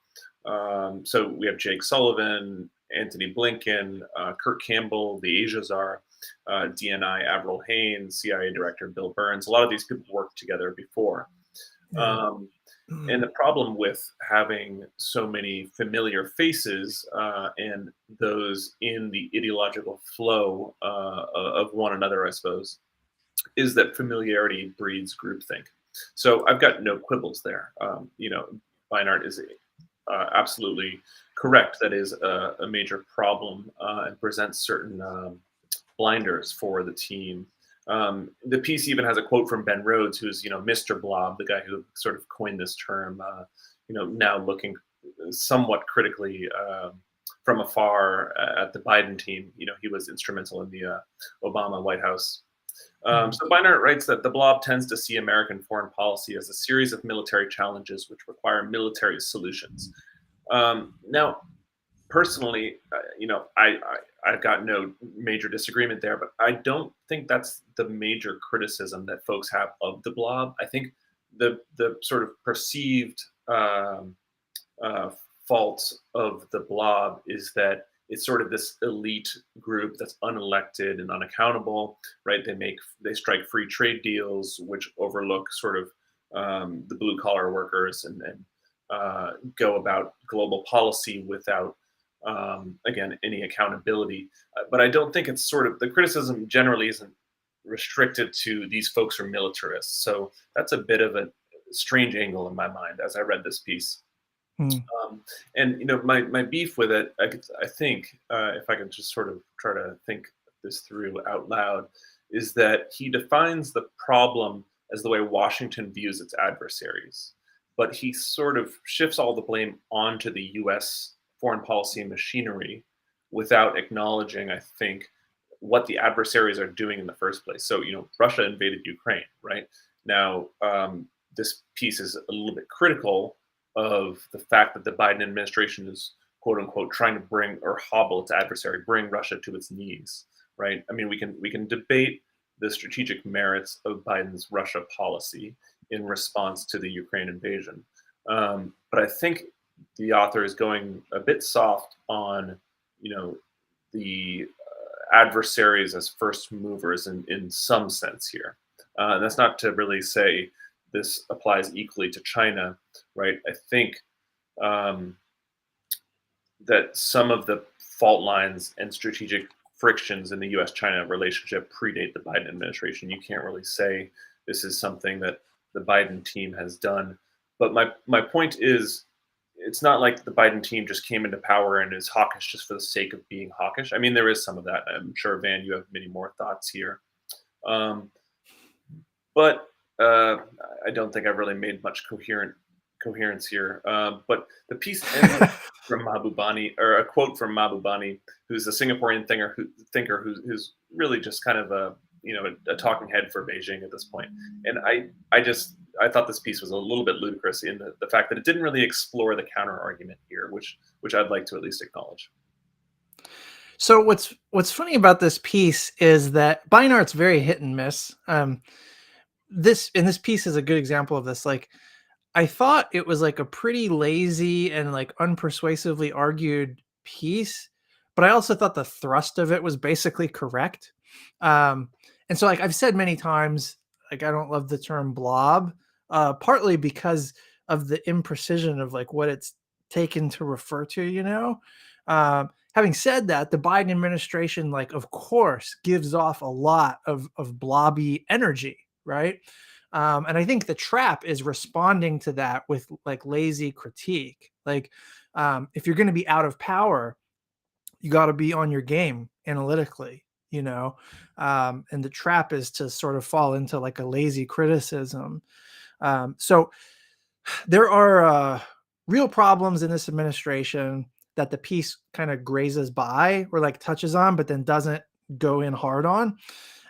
So we have Jake Sullivan, Anthony Blinken, Kurt Campbell, the Asia czar, DNI Avril Haines, CIA Director Bill Burns. A lot of these people worked together before. And the problem with having so many familiar faces and those in the ideological flow of one another, I suppose, is that familiarity breeds groupthink. So I've got no quibbles there. Beinart is absolutely correct. That is a major problem and presents certain blinders for the team. The piece even has a quote from Ben Rhodes, who's Mr. Blob, the guy who sort of coined this term. Now looking somewhat critically from afar at the Biden team. He was instrumental in the Obama White House. So Beinart writes that the blob tends to see American foreign policy as a series of military challenges which require military solutions. Now, personally, I've got no major disagreement there, but I don't think that's the major criticism that folks have of the blob. I think the sort of perceived fault of the blob is that it's sort of this elite group that's unelected and unaccountable, right? They strike free trade deals, which overlook sort of the blue collar workers and go about global policy without, again, any accountability. But I don't think it's sort of, the criticism generally isn't restricted to these folks are militarists. So that's a bit of a strange angle in my mind as I read this piece. And my beef with it, I think, if I can just sort of try to think this through out loud, is that he defines the problem as the way Washington views its adversaries, but he sort of shifts all the blame onto the U.S. foreign policy machinery without acknowledging, I think, what the adversaries are doing in the first place. So, Russia invaded Ukraine, right? Now, this piece is a little bit critical of the fact that the Biden administration is, quote unquote, trying to bring or hobble its adversary, bring Russia to its knees, right? I mean, we can debate the strategic merits of Biden's Russia policy in response to the Ukraine invasion. But I think the author is going a bit soft on, the adversaries as first movers in some sense here. That's not to really say this applies equally to China, right? I think that some of the fault lines and strategic frictions in the U.S.-China relationship predate the Biden administration. You can't really say this is something that the Biden team has done. But my point is, it's not like the Biden team just came into power and is hawkish just for the sake of being hawkish. I mean, there is some of that. I'm sure, Van, you have many more thoughts here. But I don't think I've really made much coherence here. But the piece ends from Mahbubani, or a quote from Mahbubani, who's a Singaporean thinker who's really just kind of a talking head for Beijing at this point. And I thought this piece was a little bit ludicrous in the fact that it didn't really explore the counter argument here, which I'd like to at least acknowledge. So what's funny about this piece is that Beinart's very hit and miss. This piece is a good example of this. Like, I thought it was like a pretty lazy and like unpersuasively argued piece, but I also thought the thrust of it was basically correct. And so, like I've said many times, like I don't love the term blob, partly because of the imprecision of like what it's taken to refer to. Having said that, the Biden administration, like, of course, gives off a lot of blobby energy, right? And I think the trap is responding to that with like lazy critique. Like, if you're going to be out of power, you got to be on your game analytically, and the trap is to sort of fall into like a lazy criticism. So there are real problems in this administration that the piece kind of grazes by or like touches on, but then doesn't go in hard on.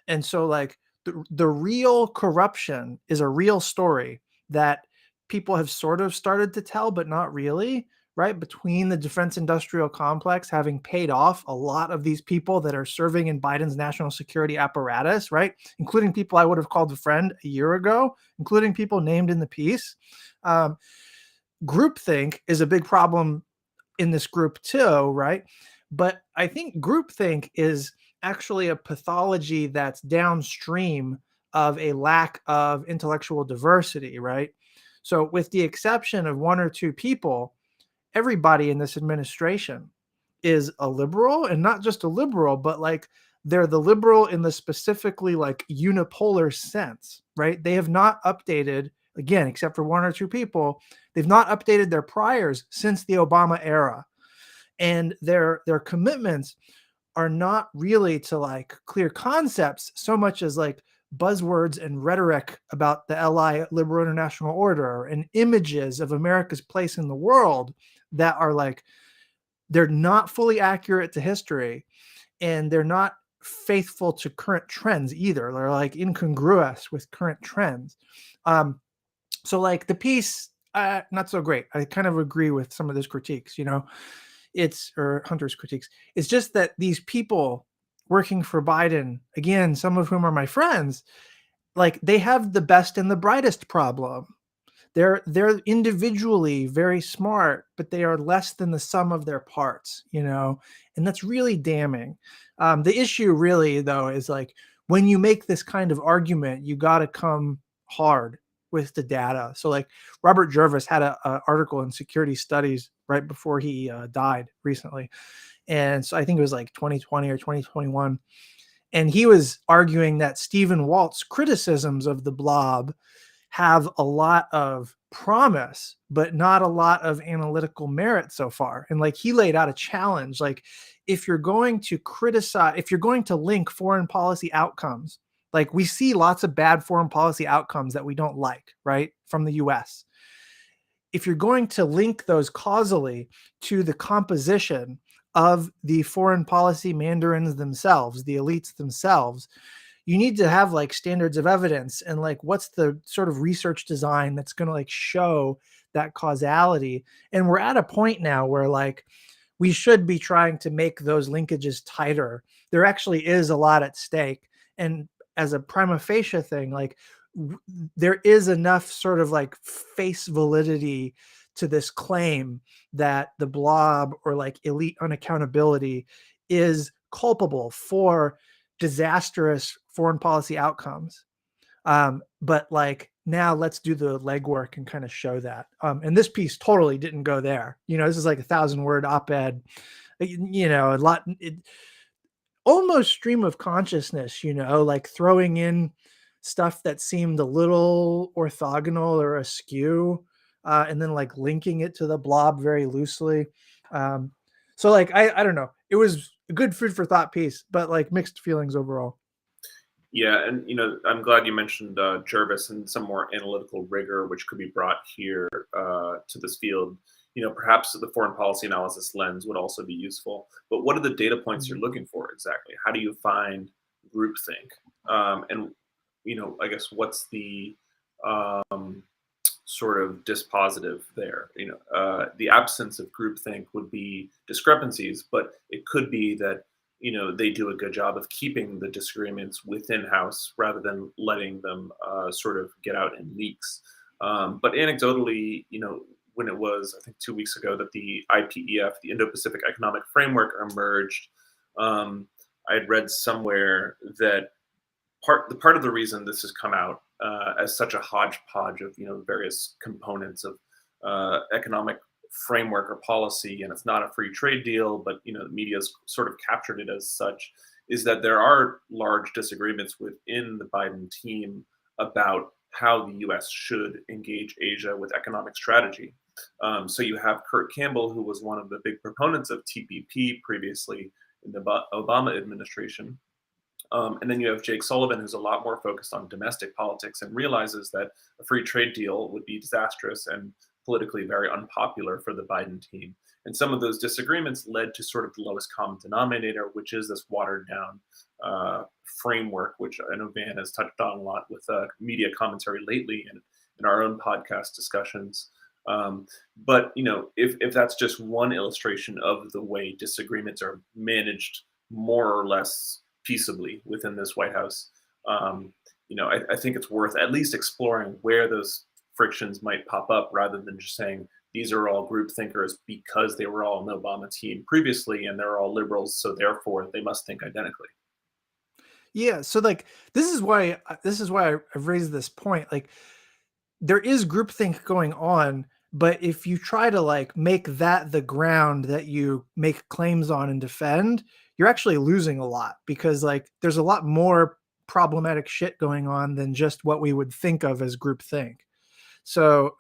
And so like the real corruption is a real story that people have sort of started to tell, but not really, right? Between the defense industrial complex having paid off a lot of these people that are serving in Biden's national security apparatus, right? Including people I would have called a friend a year ago, including people named in the piece. Groupthink is a big problem in this group too, right? But I think groupthink is actually a pathology that's downstream of a lack of intellectual diversity, right? So with the exception of one or two people, everybody in this administration is a liberal, and not just a liberal, but like they're the liberal in the specifically like unipolar sense, right? They have not updated, again, except for one or two people, they've not updated their priors since the Obama era. And their commitments are not really to like clear concepts so much as like buzzwords and rhetoric about the LI liberal international order and images of America's place in the world that are like, they're not fully accurate to history, and they're not faithful to current trends either. They're like incongruous with current trends. So like the piece, not so great. I kind of agree with some of those critiques, or Hunter's critiques. It's just that these people working for Biden, again, some of whom are my friends, like they have the best and the brightest problem. They're individually very smart, but they are less than the sum of their parts, and that's really damning. The issue really though is like when you make this kind of argument, you got to come hard with the data. So like Robert Jervis had an article in Security Studies right before he died recently. And so I think it was like 2020 or 2021. And he was arguing that Stephen Walt's criticisms of the blob have a lot of promise, but not a lot of analytical merit so far. And like he laid out a challenge, like if you're going to criticize, if you're going to link foreign policy outcomes, like we see lots of bad foreign policy outcomes that we don't like, right, from the US. If you're going to link those causally to the composition of the foreign policy mandarins themselves, the elites themselves, you need to have like standards of evidence and like what's the sort of research design that's going to like show that causality. And we're at a point now where like we should be trying to make those linkages tighter. There actually is a lot at stake. And as a prima facie thing, like there is enough sort of like face validity to this claim that the blob or like elite unaccountability is culpable for disastrous foreign policy outcomes. But like now let's do the legwork and kind of show that. And this piece totally didn't go there. This is like 1,000-word op-ed, a lot, almost stream of consciousness, like throwing in stuff that seemed a little orthogonal or askew, and then like linking it to the blob very loosely. So like, I don't know, it was a good food for thought piece, but like mixed feelings overall. Yeah, and I'm glad you mentioned Jervis and some more analytical rigor, which could be brought here to this field. Perhaps the foreign policy analysis lens would also be useful. But what are the data points you're looking for exactly? How do you find groupthink? And I guess what's the sort of dispositive there? The absence of groupthink would be discrepancies, but it could be that they do a good job of keeping the disagreements within house rather than letting them sort of get out in leaks. But anecdotally, when it was, I think 2 weeks ago, that the IPEF, the Indo-Pacific Economic Framework, emerged, I had read somewhere that part of the reason this has come out as such a hodgepodge of various components of economic framework or policy, and it's not a free trade deal, but the media's sort of captured it as such, is that there are large disagreements within the Biden team about how the U.S. should engage Asia with economic strategy. So you have Kurt Campbell, who was one of the big proponents of TPP previously in the Obama administration. And then you have Jake Sullivan, who's a lot more focused on domestic politics and realizes that a free trade deal would be disastrous and politically very unpopular for the Biden team. And some of those disagreements led to sort of the lowest common denominator, which is this watered down framework, which I know Van has touched on a lot with media commentary lately and in our own podcast discussions. But if that's just one illustration of the way disagreements are managed more or less peaceably within this White House, I think it's worth at least exploring where those frictions might pop up rather than just saying these are all group thinkers because they were all on the Obama team previously and they're all liberals, so therefore they must think identically. Yeah, so like this is why I've raised this point. Like there is groupthink going on, but if you try to like make that the ground that you make claims on and defend, you're actually losing a lot, because like there's a lot more problematic shit going on than just what we would think of as groupthink. So,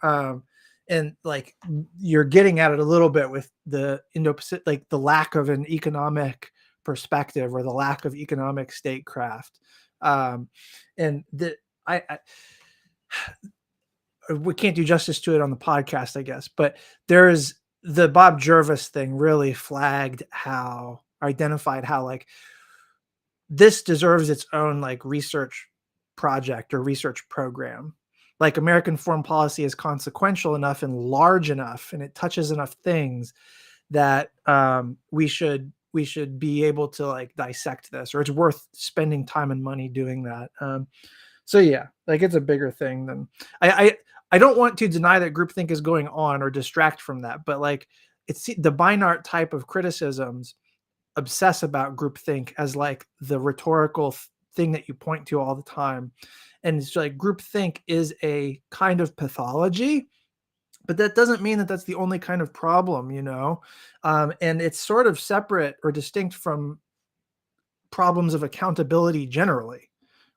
and like you're getting at it a little bit with the Indo-Pacific, like the lack of an economic perspective or the lack of economic statecraft. And we can't do justice to it on the podcast, I guess, but there's the Bob Jervis thing really identified how like this deserves its own like research project or research program. Like American foreign policy is consequential enough and large enough, and it touches enough things that we should be able to like dissect this, or it's worth spending time and money doing that. So yeah, like it's a bigger thing than I don't want to deny that groupthink is going on or distract from that, but like it's the Beinart type of criticisms obsess about groupthink as like the rhetorical thing that you point to all the time. And it's like groupthink is a kind of pathology, but that doesn't mean that that's the only kind of problem, and it's sort of separate or distinct from problems of accountability generally,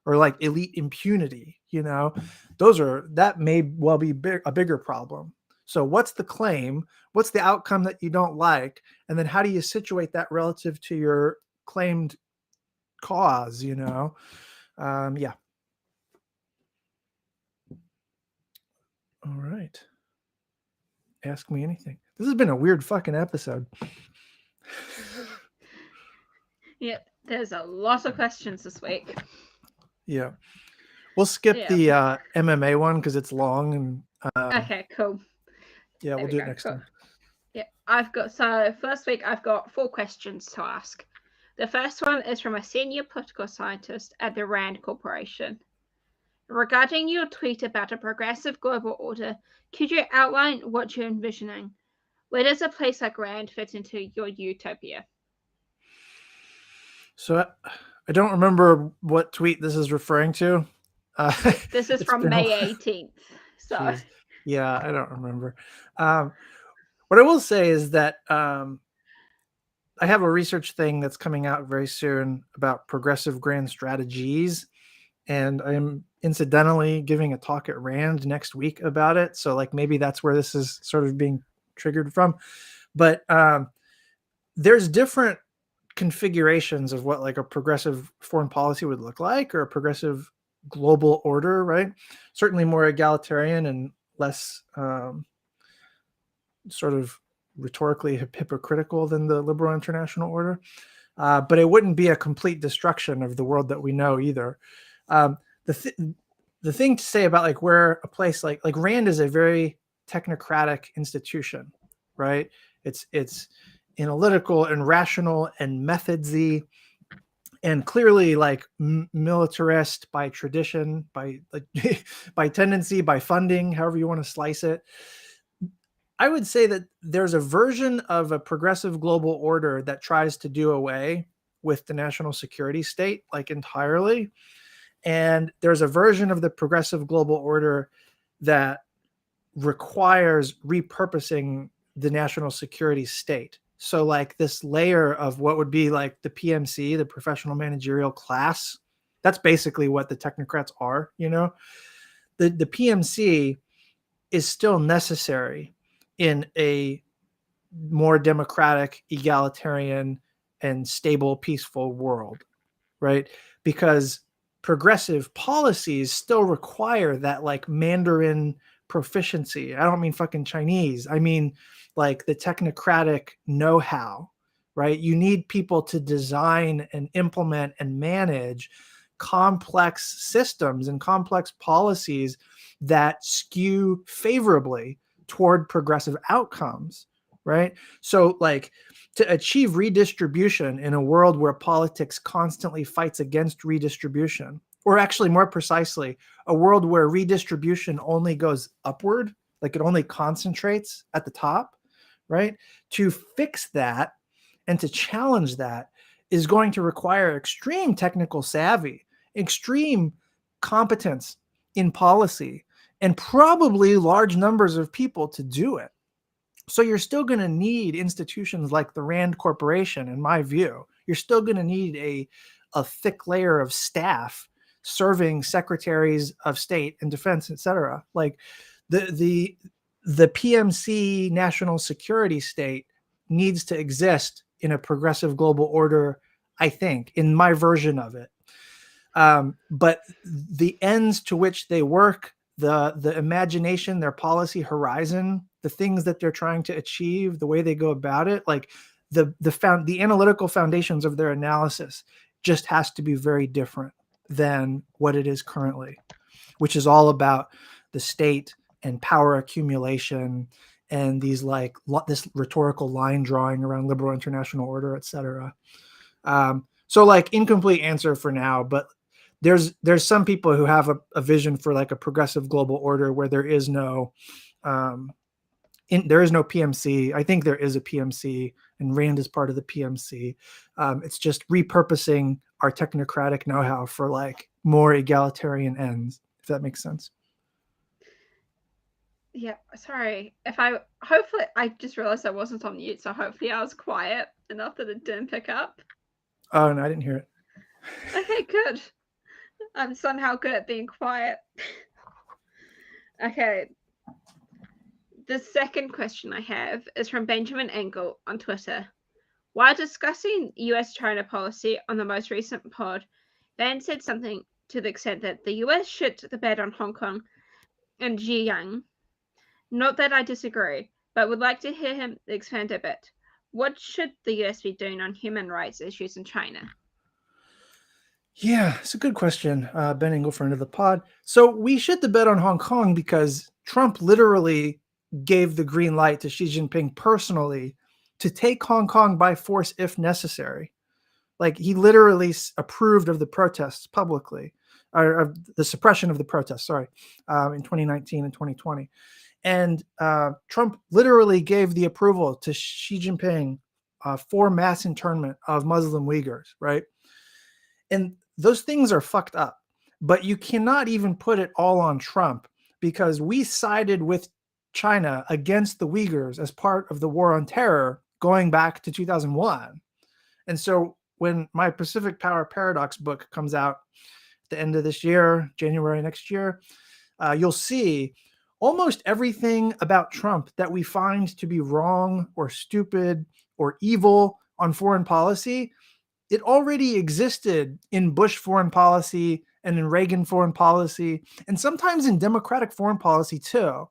or like elite impunity, that may well be a bigger problem. So what's the claim? What's the outcome that you don't like? And then how do you situate that relative to your claimed cause, Yeah. All right. Ask me anything. This has been a weird fucking episode. Yeah, there's a lot of questions this week. Yeah. We'll skip the MMA one because it's long. And okay, cool. Yeah, we'll do it next time. Yeah, first week I've got 4 questions to ask. The first one is from a senior political scientist at the RAND Corporation. Regarding your tweet about a progressive global order, could you outline what you're envisioning? Where does a place like RAND fit into your utopia? So I don't remember what tweet this is referring to. This is it's from been a May while. 18th. So Jeez. Yeah, I don't remember. What I will say is that I have a research thing that's coming out very soon about progressive grand strategies, and I am incidentally giving a talk at Rand next week about it. So like maybe that's where this is sort of being triggered from. But there's different configurations of what like a progressive foreign policy would look like, or a progressive global order, right? Certainly more egalitarian and less sort of rhetorically hypocritical than the liberal international order. But it wouldn't be a complete destruction of the world that we know either. Um, the thing to say about like where a place like Rand is a very technocratic institution, right? It's analytical and rational and methodsy, and clearly like militarist by tradition, by like by tendency, by funding, however you want to slice it. I would say that there's a version of a progressive global order that tries to do away with the national security state like entirely. And there's a version of the progressive global order that requires repurposing the national security state. So like this layer of what would be like the PMC, the professional managerial class, that's basically what the technocrats are, you know. The PMC is still necessary in a more democratic, egalitarian, and stable, peaceful world, right? Because progressive policies still require that like Mandarin proficiency. I don't mean fucking Chinese. I mean like the technocratic know-how, right? You need people to design and implement and manage complex systems and complex policies that skew favorably toward progressive outcomes, right? So like to achieve redistribution in a world where politics constantly fights against redistribution, or actually more precisely, a world where redistribution only goes upward, like it only concentrates at the top, right? To fix that and to challenge that is going to require extreme technical savvy, extreme competence in policy, and probably large numbers of people to do it. So you're still going to need institutions like the Rand Corporation, in my view. You're still going to need a thick layer of staff serving secretaries of state and defense, et cetera. Like the PMC national security state needs to exist in a progressive global order, I think, in my version of it. But the ends to which they work, the imagination, their policy horizon, the things that they're trying to achieve, the way they go about it, like the analytical foundations of their analysis just has to be very different than what it is currently, which is all about the state and power accumulation and these like this rhetorical line drawing around liberal international order, et cetera. So like incomplete answer for now, but there's some people who have a vision for like a progressive global order where there is no there is no PMC. I think there is a PMC, and Rand is part of the PMC. It's just repurposing our technocratic know-how for like more egalitarian ends, if that makes sense. Yeah, sorry. Hopefully I just realized I wasn't on mute, so hopefully I was quiet enough that it didn't pick up. Oh, no, I didn't hear it. Okay, good. I'm somehow good at being quiet. Okay. The second question I have is from Benjamin Engel on Twitter. While discussing US-China policy on the most recent pod, Van said something to the extent that the US shit the bed on Hong Kong and Xinjiang. Not that I disagree, but would like to hear him expand a bit. What should the US be doing on human rights issues in China? Yeah, it's a good question, Ben Engel, friend of the pod. So we shit the bed on Hong Kong because Trump literally gave the green light to Xi Jinping personally to take Hong Kong by force if necessary. Like he literally approved of the protests publicly, or of the suppression of the protests, in 2019 and 2020. And Trump literally gave the approval to Xi Jinping for mass internment of Muslim Uyghurs, right? And those things are fucked up. But you cannot even put it all on Trump, because we sided with China against the Uyghurs as part of the war on terror going back to 2001. And so when my Pacific Power Paradox book comes out at the end of this year, January next year, you'll see almost everything about Trump that we find to be wrong or stupid or evil on foreign policy, it already existed in Bush foreign policy and in Reagan foreign policy, and sometimes in Democratic foreign policy too.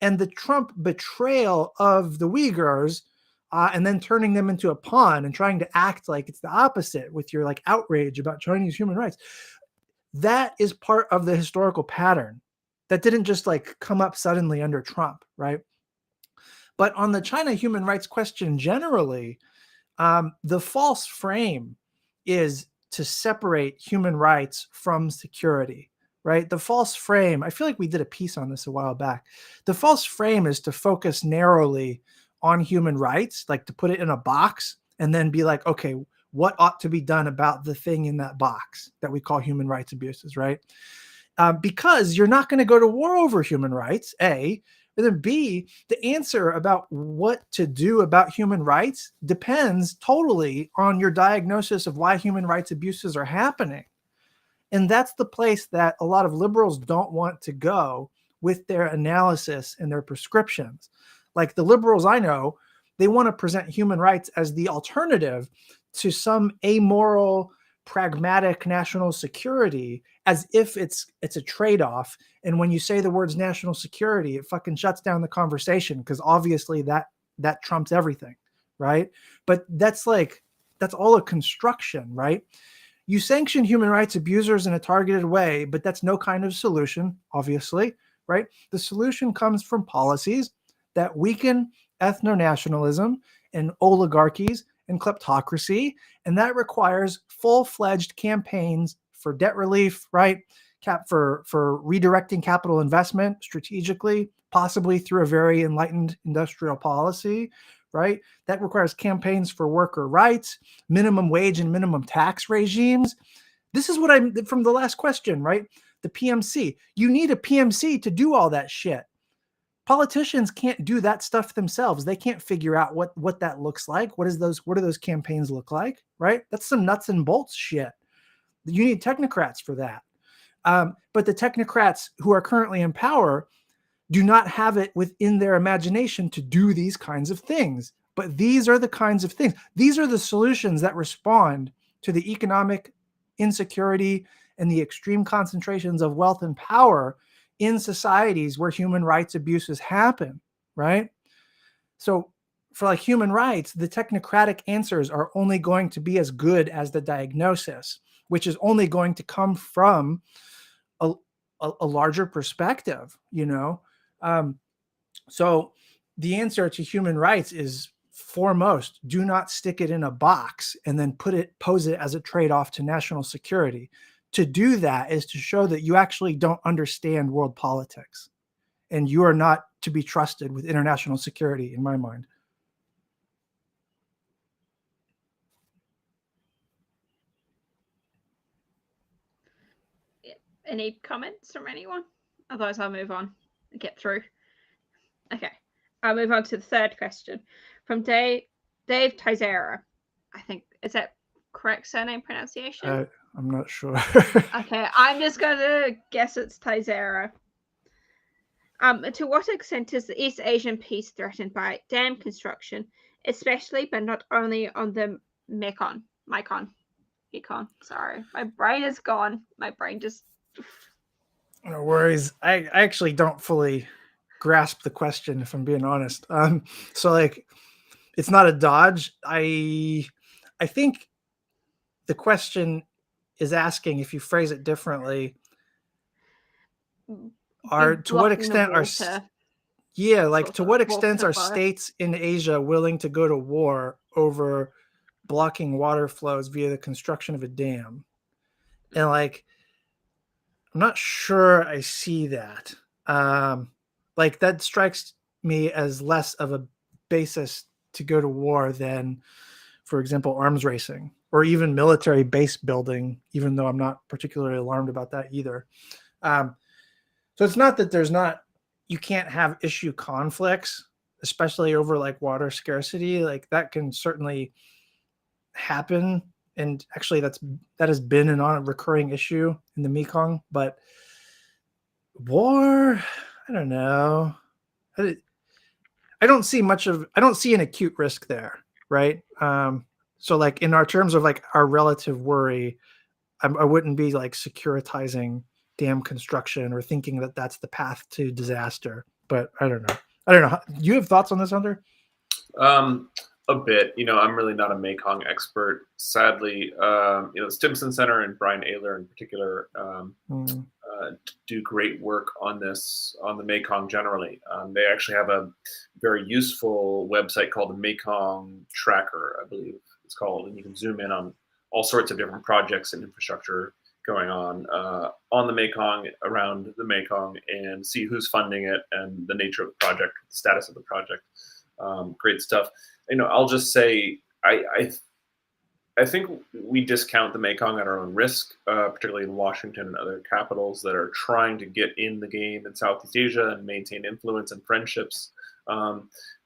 And the Trump betrayal of the Uyghurs, and then turning them into a pawn and trying to act like it's the opposite with your like outrage about Chinese human rights, that is part of the historical pattern that didn't just like come up suddenly under Trump, right? But on the China human rights question generally, the false frame is to separate human rights from security, right? The false frame, I feel like we did a piece on this a while back. The false frame is to focus narrowly on human rights, like to put it in a box and then be like, okay, what ought to be done about the thing in that box that we call human rights abuses, right? Because you're not going to go to war over human rights, A. And then B, the answer about what to do about human rights depends totally on your diagnosis of why human rights abuses are happening. And that's the place that a lot of liberals don't want to go with their analysis and their prescriptions. Like the liberals I know, they want to present human rights as the alternative to some amoral, pragmatic national security, as if it's a trade-off. And when you say the words national security, it fucking shuts down the conversation, because obviously that trumps everything, right? But that's all a construction, right? You sanction human rights abusers in a targeted way, but that's no kind of solution, obviously, right? The solution comes from policies that weaken ethno-nationalism and oligarchies and kleptocracy, and that requires full-fledged campaigns for debt relief, right? For redirecting capital investment strategically, possibly through a very enlightened industrial policy, right? That requires campaigns for worker rights, minimum wage and minimum tax regimes. This is what I'm from the last question, right? The PMC. You need a PMC to do all that shit. Politicians can't do that stuff themselves. They can't figure out what that looks like. What do those campaigns look like, right? That's some nuts and bolts shit. You need technocrats for that. But the technocrats who are currently in power do not have it within their imagination to do these kinds of things. But these are the kinds of things. These are the solutions that respond to the economic insecurity and the extreme concentrations of wealth and power in societies where human rights abuses happen, right? So for like human rights, the technocratic answers are only going to be as good as the diagnosis, which is only going to come from a larger perspective, you know? So the answer to human rights is foremost, do not stick it in a box and then pose it as a trade-off to national security. To do that is to show that you actually don't understand world politics, and you are not to be trusted with international security, in my mind. Any comments from anyone? Otherwise, I'll move on and get through. Okay, I'll move on to the third question from Dave Tizera. I think, is that correct surname pronunciation? I'm not sure. Okay, I'm just going to guess it's Tizera. To what extent is the East Asian peace threatened by dam construction, especially but not only on the Mekong? Sorry, my brain is gone. My brain just... No worries. I actually don't fully grasp the question, if I'm being honest. So like, it's not a dodge. I think the question is asking, if you phrase it differently, to what extent are states in Asia willing to go to war over blocking water flows via the construction of a dam? And like, I'm not sure I see that. Like, that strikes me as less of a basis to go to war than for example, arms racing or even military base building, even though I'm not particularly alarmed about that either. So it's not that you can't have issue conflicts, especially over like water scarcity. Like that can certainly happen. And actually that has been a recurring issue in the Mekong, but war, I don't know. I don't see an acute risk there. Right. So like in our terms of like our relative worry, I wouldn't be like securitizing dam construction or thinking that that's the path to disaster. But I don't know. You have thoughts on this, Hunter? A bit. I'm really not a Mekong expert, sadly. The Stimson Center and Brian Ayler in particular do great work on this, on the Mekong generally. They actually have a very useful website called the Mekong Tracker, I believe it's called, and you can zoom in on all sorts of different projects and infrastructure going on the Mekong, around the Mekong, and see who's funding it and the nature of the project, the status of the project. Great stuff. I'll just say I think we discount the Mekong at our own risk, particularly in Washington and other capitals that are trying to get in the game in Southeast Asia and maintain influence and friendships.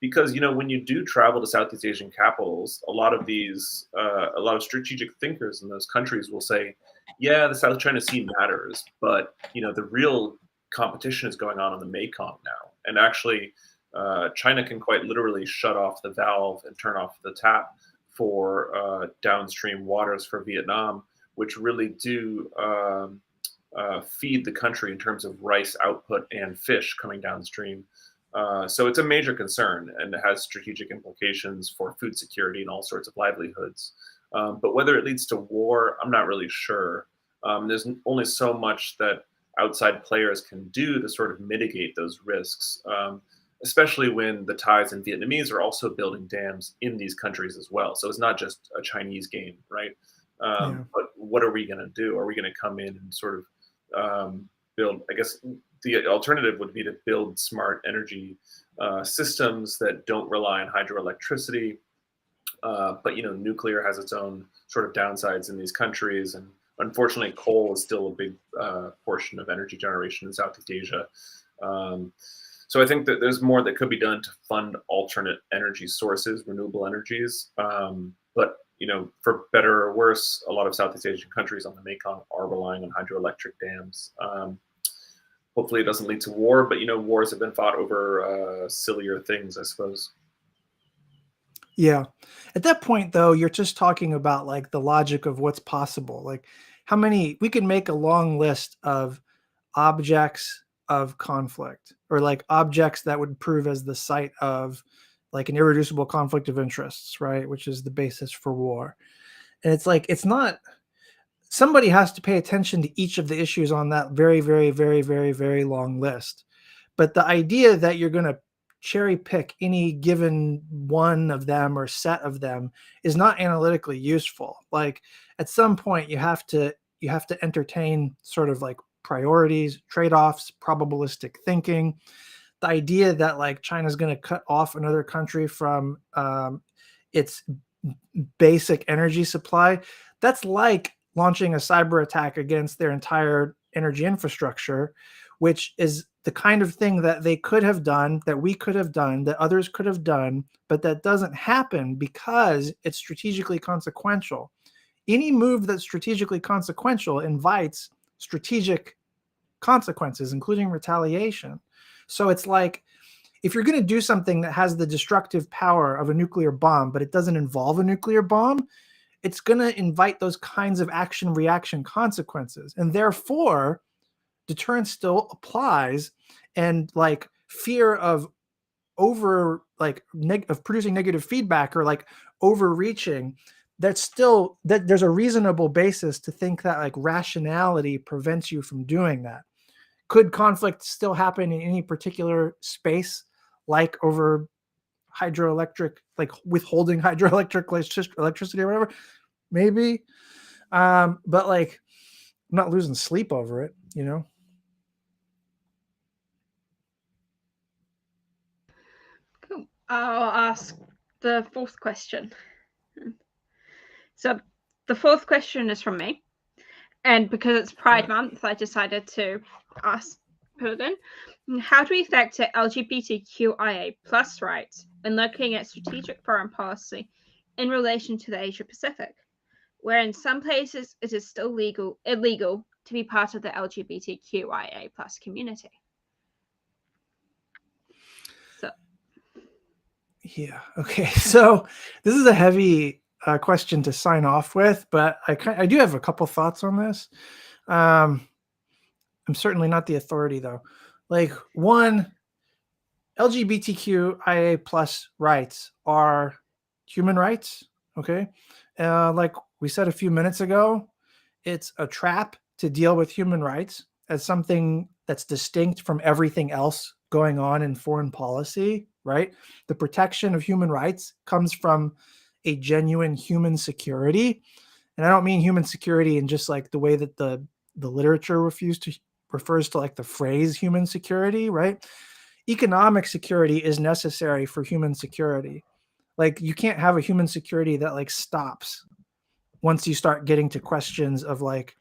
Because when you do travel to Southeast Asian capitals, a lot of strategic thinkers in those countries will say, yeah, the South China Sea matters, but the real competition is going on in the Mekong now, and actually China can quite literally shut off the valve and turn off the tap for downstream waters for Vietnam, which really do feed the country in terms of rice output and fish coming downstream. So it's a major concern, and it has strategic implications for food security and all sorts of livelihoods. But whether it leads to war, I'm not really sure. There's only so much that outside players can do to sort of mitigate those risks, especially when the Thais and Vietnamese are also building dams in these countries as well. So it's not just a Chinese game, right? But what are we going to do? Are we going to come in and sort of build, I guess the alternative would be to build smart energy systems that don't rely on hydroelectricity. But nuclear has its own sort of downsides in these countries, and unfortunately, coal is still a big portion of energy generation in Southeast Asia. So I think that there's more that could be done to fund alternate energy sources, renewable energies. But for better or worse, a lot of Southeast Asian countries on the Mekong are relying on hydroelectric dams. Hopefully, it doesn't lead to war, but wars have been fought over sillier things, I suppose. Yeah. At that point, though, you're just talking about like the logic of what's possible. Like we can make a long list of objects of conflict, or like objects that would prove as the site of like an irreducible conflict of interests, right? Which is the basis for war. And it's like, somebody has to pay attention to each of the issues on that very, very, very, very, very long list. But the idea that you're going to cherry pick any given one of them or set of them is not analytically useful. Like at some point you have to entertain sort of like priorities, trade-offs, probabilistic thinking. The idea that like China's going to cut off another country from its basic energy supply, that's like launching a cyber attack against their entire energy infrastructure, which is the kind of thing that they could have done, that we could have done, that others could have done, but that doesn't happen because it's strategically consequential. Any move that's strategically consequential invites strategic consequences, including retaliation. So it's like, if you're going to do something that has the destructive power of a nuclear bomb, but it doesn't involve a nuclear bomb, it's going to invite those kinds of action-reaction consequences. And therefore, deterrence still applies, and like fear of of producing negative feedback or like overreaching, there's a reasonable basis to think that like rationality prevents you from doing that. Could conflict still happen in any particular space, like over hydroelectric, like withholding hydroelectric electricity or whatever? Maybe. But like, I'm not losing sleep over it, Cool. I'll ask the fourth question. So the fourth question is from me. And because it's Pride Month, I decided to put it in. How do we factor LGBTQIA plus rights when looking at strategic foreign policy in relation to the Asia Pacific, where in some places it is still illegal to be part of the LGBTQIA plus community? So Yeah. Okay. So this is a heavy question to sign off with, but I do have a couple thoughts on this. I'm certainly not the authority, though. Like, one, LGBTQIA plus rights are human rights. Okay. Like we said a few minutes ago, it's a trap to deal with human rights as something that's distinct from everything else going on in foreign policy, right? The protection of human rights comes from a genuine human security. And I don't mean human security in just like the way that the literature refers to like the phrase human security, right? Economic security is necessary for human security. Like you can't have a human security that like stops once you start getting to questions of like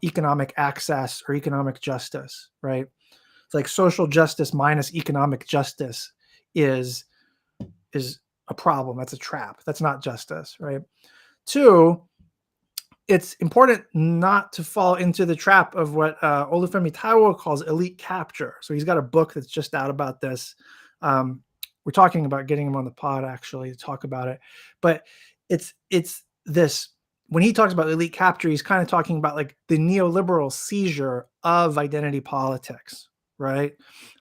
economic access or economic justice, right? It's like social justice minus economic justice is a problem. That's a trap. That's not justice, right? Two, it's important not to fall into the trap of what Olufemi Taiwo calls elite capture. So he's got a book that's just out about this. We're talking about getting him on the pod actually to talk about it. But it's this, when he talks about elite capture, he's kind of talking about like the neoliberal seizure of identity politics, right?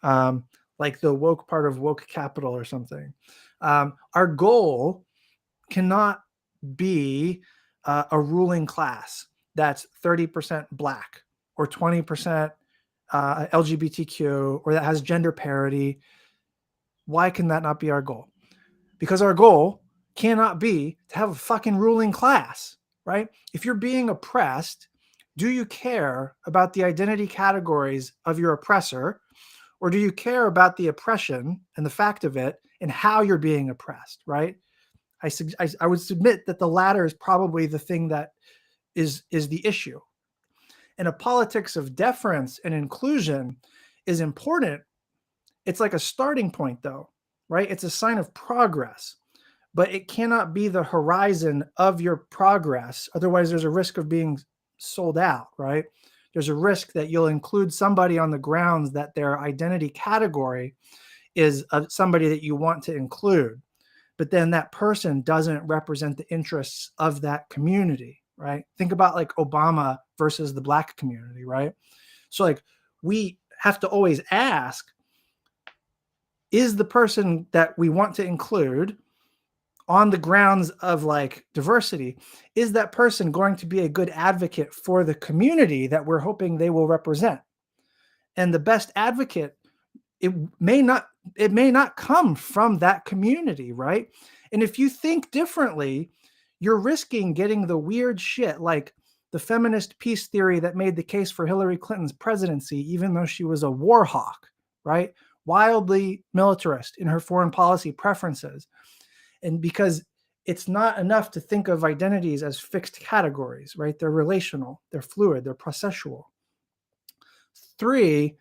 Like the woke part of woke capital or something. Our goal cannot be a ruling class that's 30% Black or 20% LGBTQ or that has gender parity. Why can that not be our goal? Because our goal cannot be to have a fucking ruling class, right? If you're being oppressed, do you care about the identity categories of your oppressor, or do you care about the oppression and the fact of it and how you're being oppressed, right? I would submit that the latter is probably the thing that is the issue. And a politics of deference and inclusion is important. It's like a starting point, though, right? It's a sign of progress, but it cannot be the horizon of your progress. Otherwise, there's a risk of being sold out, right? There's a risk that you'll include somebody on the grounds that their identity category is somebody that you want to include, but then that person doesn't represent the interests of that community, right? Think about like Obama versus the Black community, right? So like we have to always ask, is the person that we want to include on the grounds of like diversity, is that person going to be a good advocate for the community that we're hoping they will represent? And the best advocate, it may not come from that community, right? And if you think differently, you're risking getting the weird shit like the feminist peace theory that made the case for Hillary Clinton's presidency, even though she was a war hawk, right? Wildly militarist in her foreign policy preferences. And because it's not enough to think of identities as fixed categories, right? They're relational, they're fluid, they're processual. Three,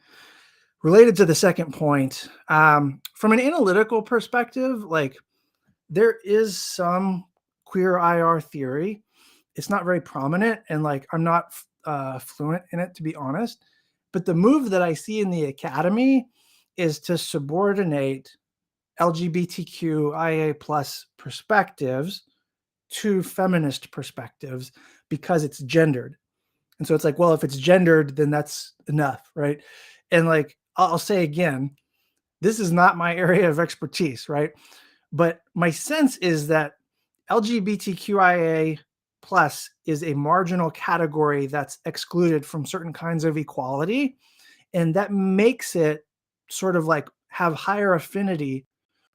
related to the second point, from an analytical perspective, like there is some queer IR theory. It's not very prominent, and like I'm not fluent in it, to be honest. But the move that I see in the academy is to subordinate LGBTQIA plus perspectives to feminist perspectives because it's gendered. And so it's like, well, if it's gendered, then that's enough, right? And like, I'll say again, this is not my area of expertise, right? But my sense is that LGBTQIA plus is a marginal category that's excluded from certain kinds of equality. And that makes it sort of like have higher affinity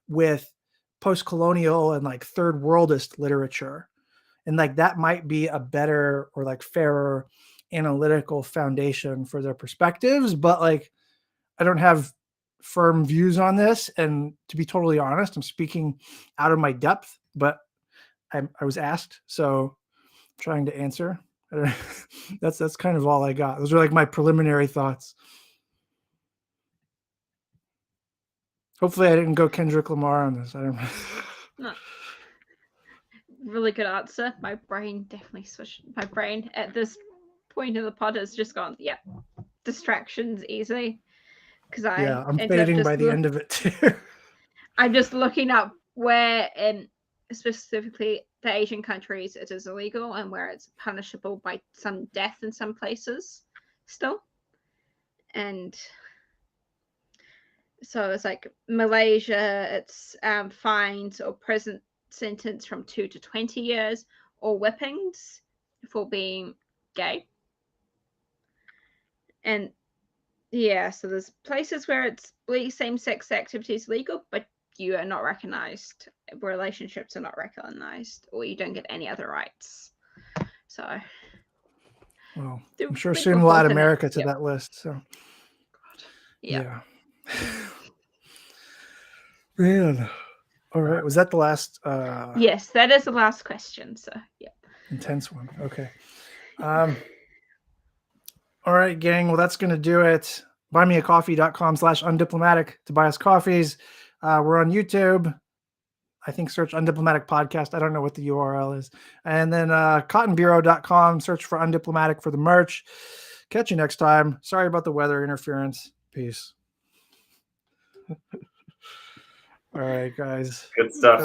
with post-colonial and like third worldist literature. And like that might be a better or like fairer analytical foundation for their perspectives. But like, I don't have firm views on this. And to be totally honest, I'm speaking out of my depth, but I was asked, so I'm trying to answer. That's kind of all I got. Those are like my preliminary thoughts. Hopefully, I didn't go Kendrick Lamar on this. I don't know. No. Really good answer. My brain definitely switched. My brain at this point in the pod has just gone, yep, distractions easy. Because Yeah, I'm ended up fading just by the end of it too. I'm just looking up where in specifically the Asian countries it is illegal and where it's punishable by some death in some places still. And so it's like Malaysia, it's fines or prison sentence from 2 to 20 years or whippings for being gay. And yeah, so there's places where it's same-sex activity is legal, but you are not recognized. Relationships are not recognized, or you don't get any other rights. So, Well, do- I'm sure we're soon we'll add both in it. America to Yep. that list. So Yeah. Man. All right. Was that the last Yes, that is the last question. So, yeah. intense one? Okay. All right, gang. Well, that's going to do it. Buymeacoffee.com/undiplomatic to buy us coffees. We're on YouTube. I think search Undiplomatic Podcast. I don't know what the URL is. And then cottonbureau.com. Search for Undiplomatic for the merch. Catch you next time. Sorry about the weather interference. Peace. All right, guys. Good stuff.